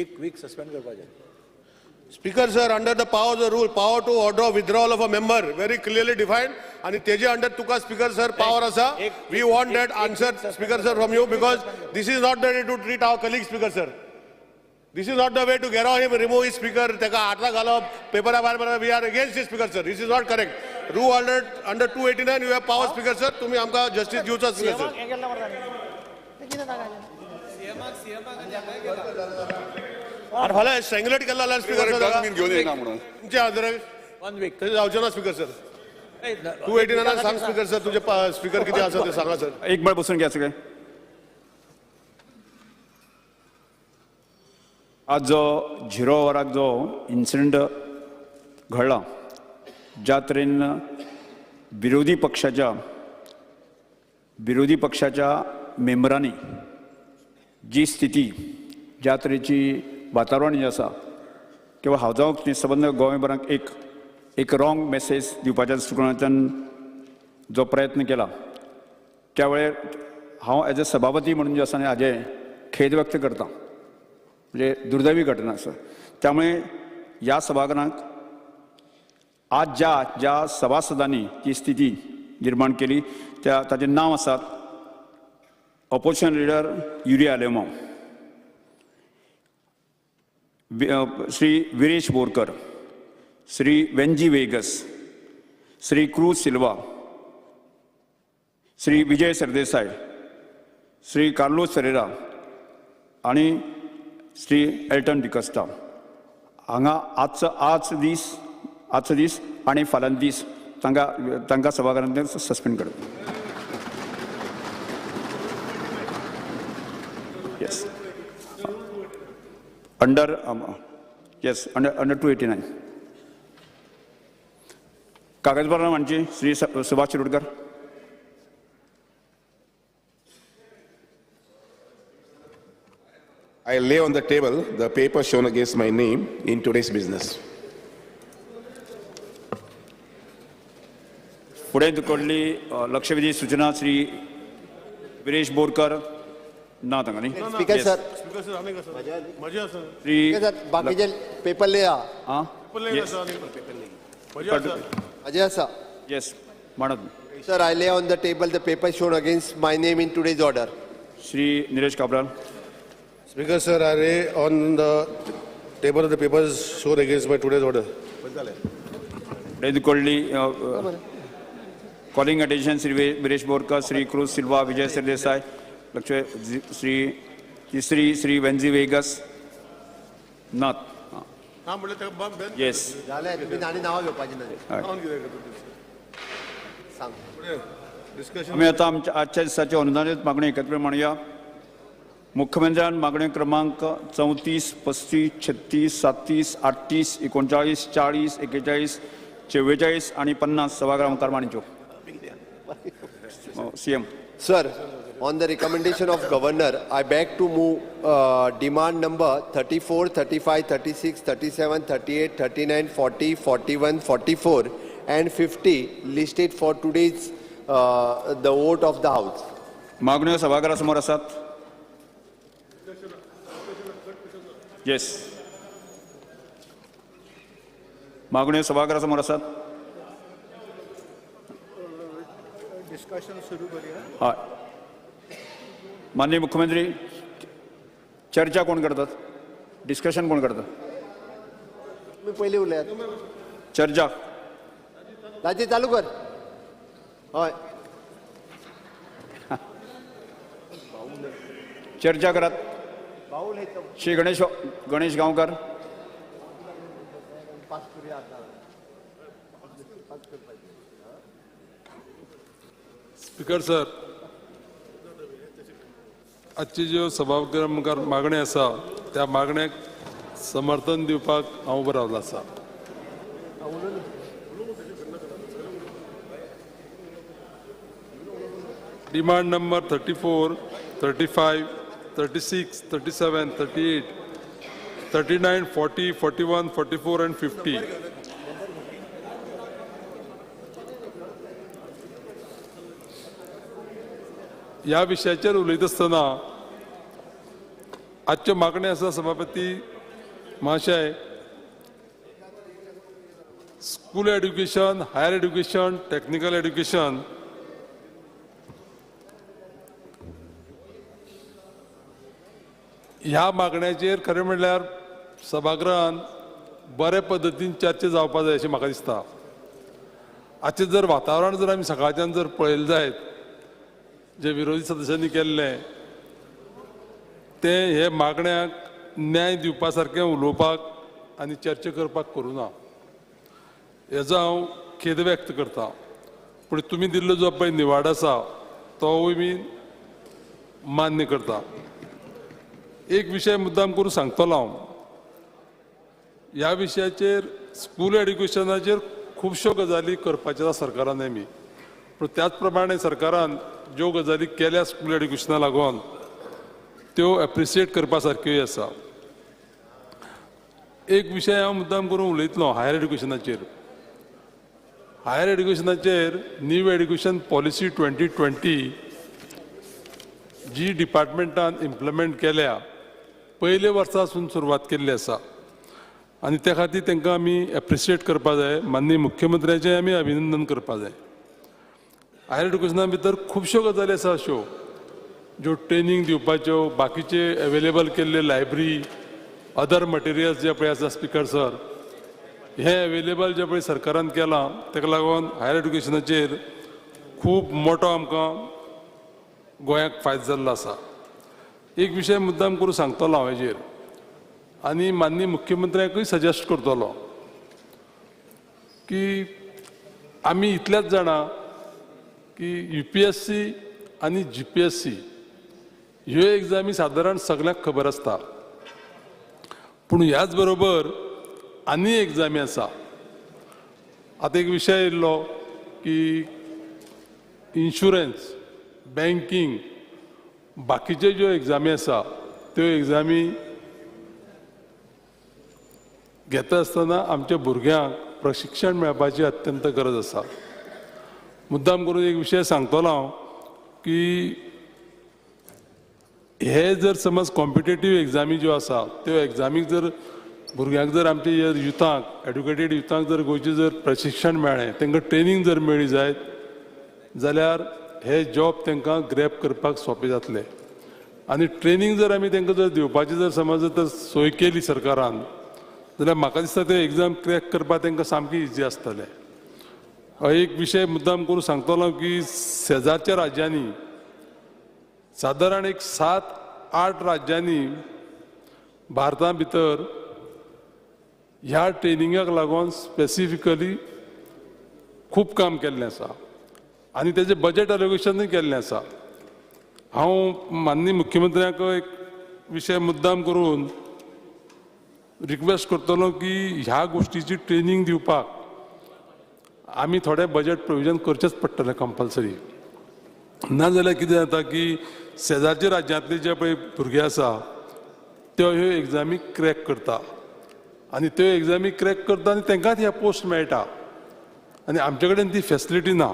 एक वीक सस्पेंड करपाचें Speaker sir, under the power of the rule, power to order withdrawal of a member, very clearly defined. And teje under tuka Speaker sir power asa. We want that answer, Speaker sir, from you because this is not the way to treat our colleague, Speaker sir. This is not the way to get on him, remove his speaker, take a atla galop, paper we are against this Speaker sir. This is not correct. Rule under 289, you have power, Speaker sir. To me, amka justice due to Speaker sir. आणि फाल्यां स्ट्रँग्युलेट केला जाल्यार speaker sir घेवन येना म्हणून तुमच्या आदर 1 week. थंय जावचें ना स्पीकर सर 289 सांग स्पीकर सर तुझे स्पीकर किती आसा ते सांगा सर एक वेळ बसून घ्या सगळे आज जो 0 वराक जो इन्सिडंट घडला ज्या तरेन विरोधी पक्षाच्या विरोधी पक्षाच्या मेंबरांनी जी स्थिती ज्या तरेची वातावरण जें आसा किंवा हांव जावं संबंद गोंयभरांक एक रॉंग मेसेज दिवपाच्या दृश्टिकोनांतल्यान जो प्रयत्न केला त्या वेळार हांव एज अ सभापती म्हणून जे आसा न्ही हाजें खेद व्यक्त करता. म्हणजे दुर्दैवी घटना आसा. त्यामुळे ह्या सभागृहांक आज ज्या सभासदांनी ती स्थिती निर्माण केली ताचें नांव आसात ऑपोजिशन लिडर युरिया आलेमांव, श्री विरेश बोरकर, श्री वेंजी वेगस, श्री क्रूज सिल्वा, श्री विजय सरदेसाय, श्री कार्लोस फेरेरा आणि श्री एल्टन डिकस्टा हांगा आजचो दीस आणि फाल्यां दीस तांकां सभाघरांतल्यान सस्पेंड करप. येस अंडर 289 कागदपत्रां मांडची Shri Subhash Shirodkar. I lay on the table the paper shown against my name in today's business. पुढे दुकडली लक्षवेधी सूचना श्री विरेश बोरकर ना तांगा न्ही. स्पीकर सर श्री बाकीचे पेपर लिया. हां अजय आसा. येस मानद. Sir, I lay on the table the paper shown against my name in today's order. Shri Neeraj Cabral. Speaker, sir, I lay on the table of the papers shown against my today's order. पुढे दुकडली calling attention Shri Viresh Borkar, Shri Cruz Silva, Vijai Sardesai, Shri Shri Venzy Viegas नात. Yes आम्ही आता आजच्या दिसाची अनुदानित मागणी एकत्र मांडूया. मुख्यमंत्र्यान मागणी क्रमांक 34, 35, 36, 37, 38, 39, 40, 41, 44 आणि 50 सभागृह मुखार मांडच्यो. CM. Sir, on the recommendation of Governor, I beg to move demand number 34, 35, 36, 37, 38, 39, 40, 41, 44 and 50 listed for today's the vote of the House. मागण्यो सभागृहासमोर आसात. येस मागण्यो सभागृहासमोर आसात. हय माननीय मुख्यमंत्री चर्चा कोण करतात? डिस्कशन कोण करतात? तुम्ही पहिले उलयात. चर्चा राजे चालू कर. हय चर्चा करात. श्री गणेश गांवकर. स्पीकर सर, आजची ज्यो सभागृह मुखार मागणी आसा त्या मागण्याक समर्थन दिवपाक हांव उबो रावलो आसा. Demand number 34, 35, 36, 37, 38, 39, 40, 41, 44 and 50. ह्या विशयाचेर उलयता आसतना आजच्यो मागण्यो आसा सभापती महाशय, school education, higher education, technical education ह्या मागण्याचेर खरें म्हणल्यार सभागृहान बरे पद्दतीन चर्चा जावपाक जाय अशें म्हाका दिसता. आजचें जर वातावरण जर आमी सकाळच्यान जर पळयलें जायत जे विरोधी सदस्यांनी केल्ले ते हे मागण्याक न्याय दिवपा सारकें उलोवपाक आनी चर्चा करपाक करूं ना. हेजो हांव खेद व्यक्त करता. पूण तुमी दिल्लो जो पळय निवाड आसा तोवूय बी मान्य करता. एक विशय मुद्दाम करून सांगतलो हांव. ह्या विशयाचेर स्कूल एड्युकेशनाचेर खुबश्यो गजाली करपाच्यो आसा सरकारान नेमी. पूण त्याच प्रमाणे सरकारान ज्यो गजाली केल्या स्कूल एड्युकेशना लागून त्यो एप्रिशिएट करपा सारक्योय आसा. एक विशय हांव मुद्दाम करून उलयतलो हायर एड्युकेशनाचेर. हायर एड्युकेशनाचेर न्यू एड्युकेशन पॉलिसी 2020 जी डिपार्टमेंटान इम्प्लिमेंट केल्या पयले वर्सासून सुरवात केल्ली आसा आनी त्या खातीर तांकां आमी एप्रिशिएट करपा जाय. माननीय मुख्यमंत्र्याचें आमी अभिनंदन करपा जाय. हायर एड्युकेशना भितर खुबश्यो गजाली आसा अश्यो ज्यो ट्रेनींग दिवपाच्यो, बाकीचे अवेलेबल केल्ले लायब्ररी, अदर मटेरियल्स जे पळय आसा स्पिकर सर, हे अवेलेबल जे पळय सरकारान केलां ताका लागून हायर एड्युकेशनाचेर खूब मोठो आमकां गोंयाक फायदो जाल्लो आसा. एक विशय मुद्दाम करून सांगतलो हांव हेजेर आनी माननीय मुख्यमंत्र्याकूय सजेस्ट करतलो की आमी इतलेच जाणा की UPSC आनी GPSC ह्यो एग्जामी सादारण सगळ्यांक खबर आसता, पूण ह्याच बरोबर आनी एग्जामी आसा. आतां एक विशय येयल्लो की इन्शुरन्स, बँकींग, बाकीचे ज्यो एग्जामी आसा त्यो एग्जामी घेता आसतना आमच्या भुरग्यांक प्रशिक्षण मेळपाची अत्यंत गरज आसा. मुद्दाम करून एक विशय सांगतलो हांव की हे जर समज कॉम्पिटेटीव एग्जामी ज्यो आसा त्यो एग्जामीक जर भुरग्यांक जर आमच्या युथांक, एड्युकेटेड युथांक जर गोंयचें जर प्रशिक्षण मेळ्ळें, तांकां ट्रेनींग जर मेळ्ळी जायत जाल्यार हे जॉब तांकां ग्रॅब करपाक सोंपें जातलें. आनी ट्रेनींग जर आमी तांकां जर दिवपाची जर समज जर सोय केली सरकारान जाल्यार म्हाका दिसता ते एग्जाम क्रॅक करपाक तांकां सामकी इजी आसतलें. एक विशय मुद्दाम करून सांगतलो की शेजारच्या राज्यांनी सादारण एक 7-8 राज्यांनी भारता भितर ह्या ट्रेनिंगाक लागून स्पेसिफिकली खूब काम केल्लें आसा आनी तेजें बजेट एलोकेशनूय केल्लें आसा. हांव माननीय मुख्यमंत्र्याक एक विशय मुद्दाम करून रिक्वेस्ट करतलो की ह्या गोष्टीची ट्रेनींग दिवपाक आमी थोडे बजेट प्रोविजन करचेच पडटलें कंपल्सरी. नाजाल्यार कितें जाता की शेजारच्या राज्यांतले जे पळय भुरगे आसा त्यो ह्यो एग्जामी क्रॅक करता आनी त्यो एग्जामी क्रॅक करता आनी तांकांच ह्या पोस्ट मेळटा आनी आमचे कडेन ती फॅसिलिटी ना.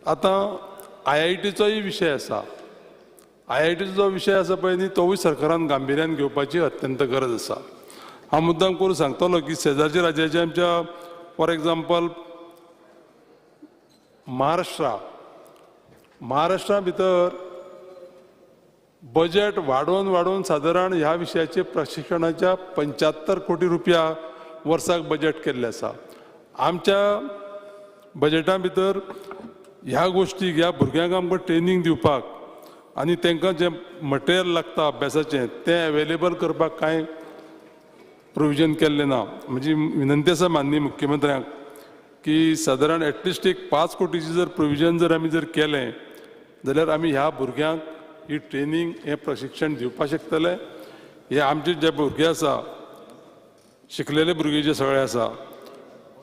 आतां IITचोय विशय आसा. IITचो जो विशय आसा पळय न्ही तोवूय सरकारान गांभिऱ्यान घेवपाची अत्यंत गरज आसा. हांव मुद्दाम करून सांगतलो की शेजारच्या राज्याचे आमच्या फॉर एग्जाम्पल महाराष्ट्रा भितर बजेट वाडोवन सादारण ह्या विशयाचे प्रशिक्षणाच्या 75 कोटी रुपया वर्साक बजेट केल्ले आसा. आमच्या बजेटा भितर ह्या गोष्टीक ह्या भुरग्यांक आमकां ट्रेनींग दिवपाक आनी तांकां जें मटेरियल लागता अभ्यासाचें तें अवेलेबल करपाक कांय प्रोविजन केल्लें ना. म्हजी विनंती आसा माननीय मुख्यमंत्र्याक की सादारण एटलिस्ट एक 5 कोटीची जर प्रोविजन जर आमी जर केलें जाल्यार आमी ह्या भुरग्यांक ही ट्रेनींग हें प्रशिक्षण दिवपाक शकतले. हे आमचे जे भुरगे आसा शिकलेले भुरगे जे सगळे आसा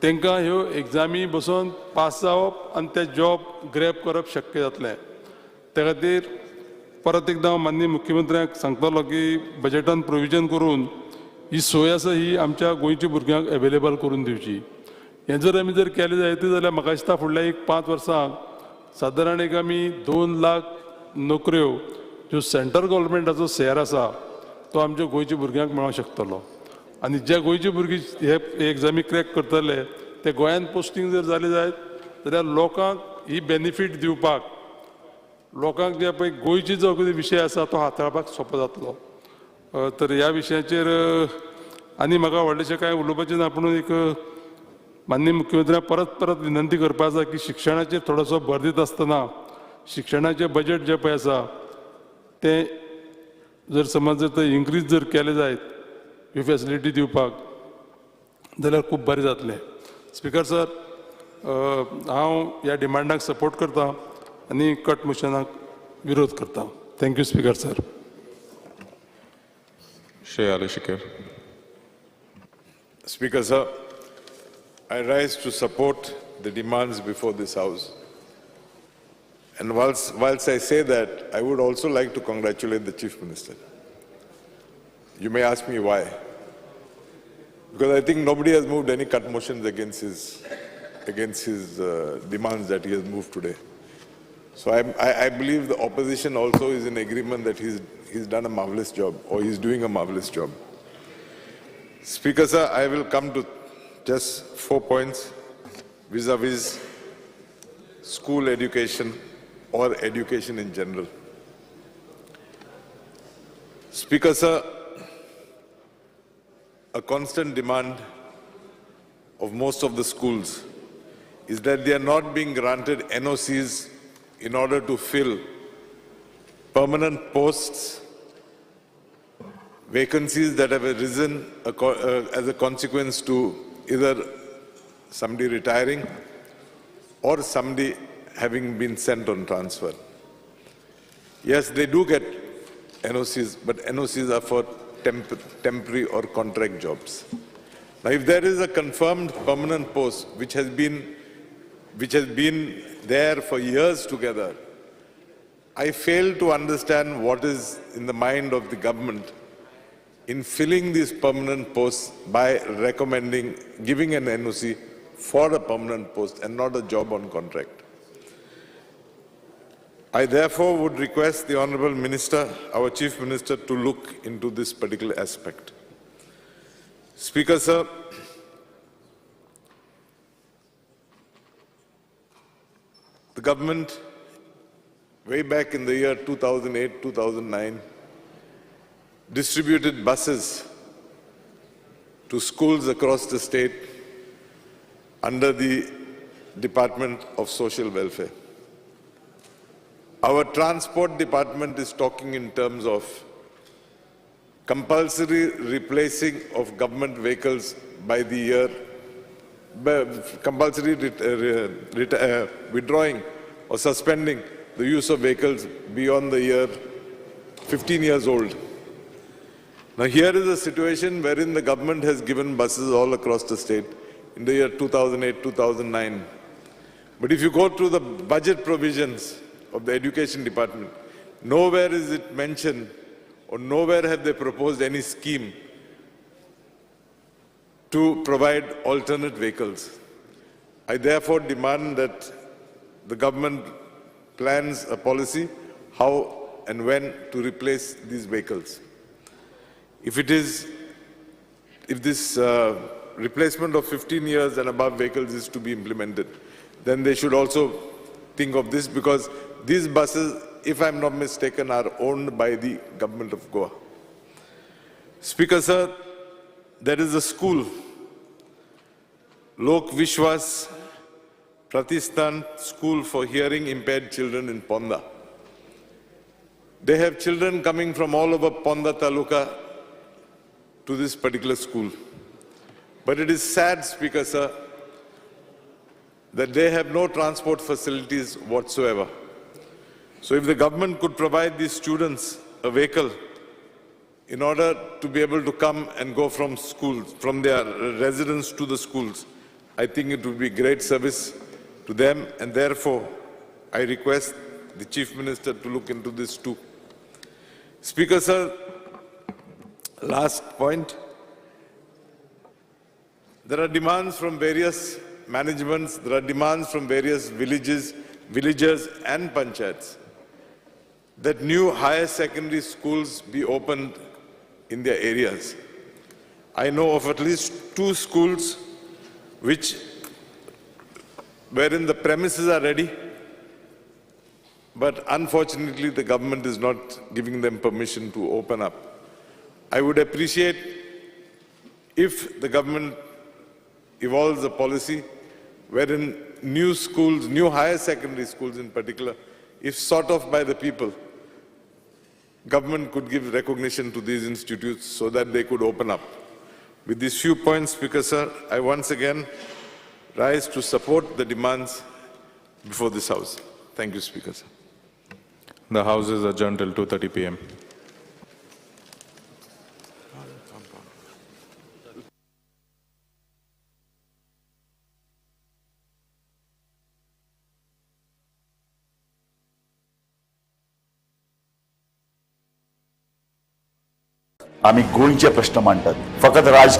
तांकां ह्यो एग्जामी बसून पास जावप आनी ते जॉब ग्रॅब करप शक्य जातलें. त्या खातीर परत एकदां हांव माननीय मुख्यमंत्र्याक सांगतलो की बजेटान प्रोविजन करून ही सोय आसा ही आमच्या गोंयच्या भुरग्यांक अवेलेबल करून दिवची. हें जर आमी जर केलें जायत जाल्यार म्हाका दिसता फुडल्या एक 5 वर्सांक सादारण एक आमी 2 लाख नोकऱ्यो ज्यो सेंट्रल गव्हर्मेंटाचो शेअर आसा तो आमच्या गोंयच्या भुरग्यांक मेळोंक शकतलो. आनी जे गोंयचे भुरगे हे एग्जामी क्रॅक करतले ते गोंयांत पोस्टींग जर जालें जायत जाल्यार लोकांक ही बेनिफीट दिवपाक लोकांक जे पळय गोंयची जो कितें विशय आसा तो हाताळपाक सोंपो जातलो. तर ह्या विशयाचेर आनी म्हाका व्हडलेशें कांय उलोवपाचें ना, पूण एक माननीय मुख्यमंत्र्याक परत विनंती करपा आसा की शिक्षणाचेर थोडोसो भर दित आसतना शिक्षणाचें बजेट जें पळय आसा तें जर समज जर ते इन्क्रीज जर केलें जायत ही फॅसिलिटी दिवपाक जाल्यार खूब बरें जातलें. स्पिकर सर, हांव ह्या डिमांडाक सपोर्ट करतां आनी कट मोशनाक विरोध करतां. Thank you speaker sir. Speaker sir, I rise to support the demands before this House. And whilst I say that, I would also like to congratulate the Chief Minister. You may ask me why. Because I think nobody has moved any cut motions against his demands that he has moved today. So I believe the opposition also is in agreement that he's done a marvelous job, or he's doing a marvelous job. Speaker, sir, I will come to just 4 points vis-a-vis school education or education in general. Speaker, sir, a constant demand of most of the schools is that they are not being granted NOCs in order to fill permanent posts, vacancies that have arisen as a consequence to either somebody retiring or somebody having been sent on transfer. Yes, they do get NOCs, but NOCs are for temporary or contract jobs. Now, if there is a confirmed permanent post which has been there for years together, I fail to understand what is in the mind of the government in filling these permanent posts by recommending giving an NOC for a permanent post and not a job on contract. I therefore would request the Honourable Minister, our Chief Minister, to look into this particular aspect. Speaker, sir, the government, way back in the year 2008-2009, distributed buses to schools across the state under the Department of Social Welfare. Our transport department is talking in terms of compulsory replacing of government vehicles by the year, compulsory withdrawing or suspending the use of vehicles beyond the year 15 years old. Now here is a situation wherein the government has given buses all across the state in the year 2008-2009. But if you go through the budget provisions of the Education Department, nowhere is it mentioned or nowhere have they proposed any scheme to provide alternate vehicles. I therefore demand that the government plans a policy how and when to replace these vehicles. If this replacement of 15 years and above vehicles is to be implemented, then they should also think of this, because these buses, if I'm not mistaken, are owned by the government of Goa. Speaker, sir, there is a school, Lok Vishwas Pratishthan School for Hearing Impaired Children in Ponda. They have children coming from all over Ponda Taluka to this particular school. But it is sad, Speaker, sir, that they have no transport facilities whatsoever. So if the government could provide these students a vehicle in order to be able to come and go from schools, from their residence to the schools, I think it would be great service to them, and therefore I request the Chief Minister to look into this too. Speaker, sir, last point. There are demands from various managements, there are demands from various villagers and panchayats that new higher secondary schools be opened in their areas. I know of at least 2 schools wherein the premises are ready, but unfortunately the government is not giving them permission to open up. I would appreciate if the government evolves a policy wherein new schools, new higher secondary schools in particular, if sought of by the people, government could give recognition to these institutes so that they could open up. With these few points, Speaker, sir, I once again rise to support the demands before this House. Thank you, Speaker, sir. The House is adjourned till 2:30 p.m. आम्ही गोंयचे प्रश्न मांडटात फकत राजकीय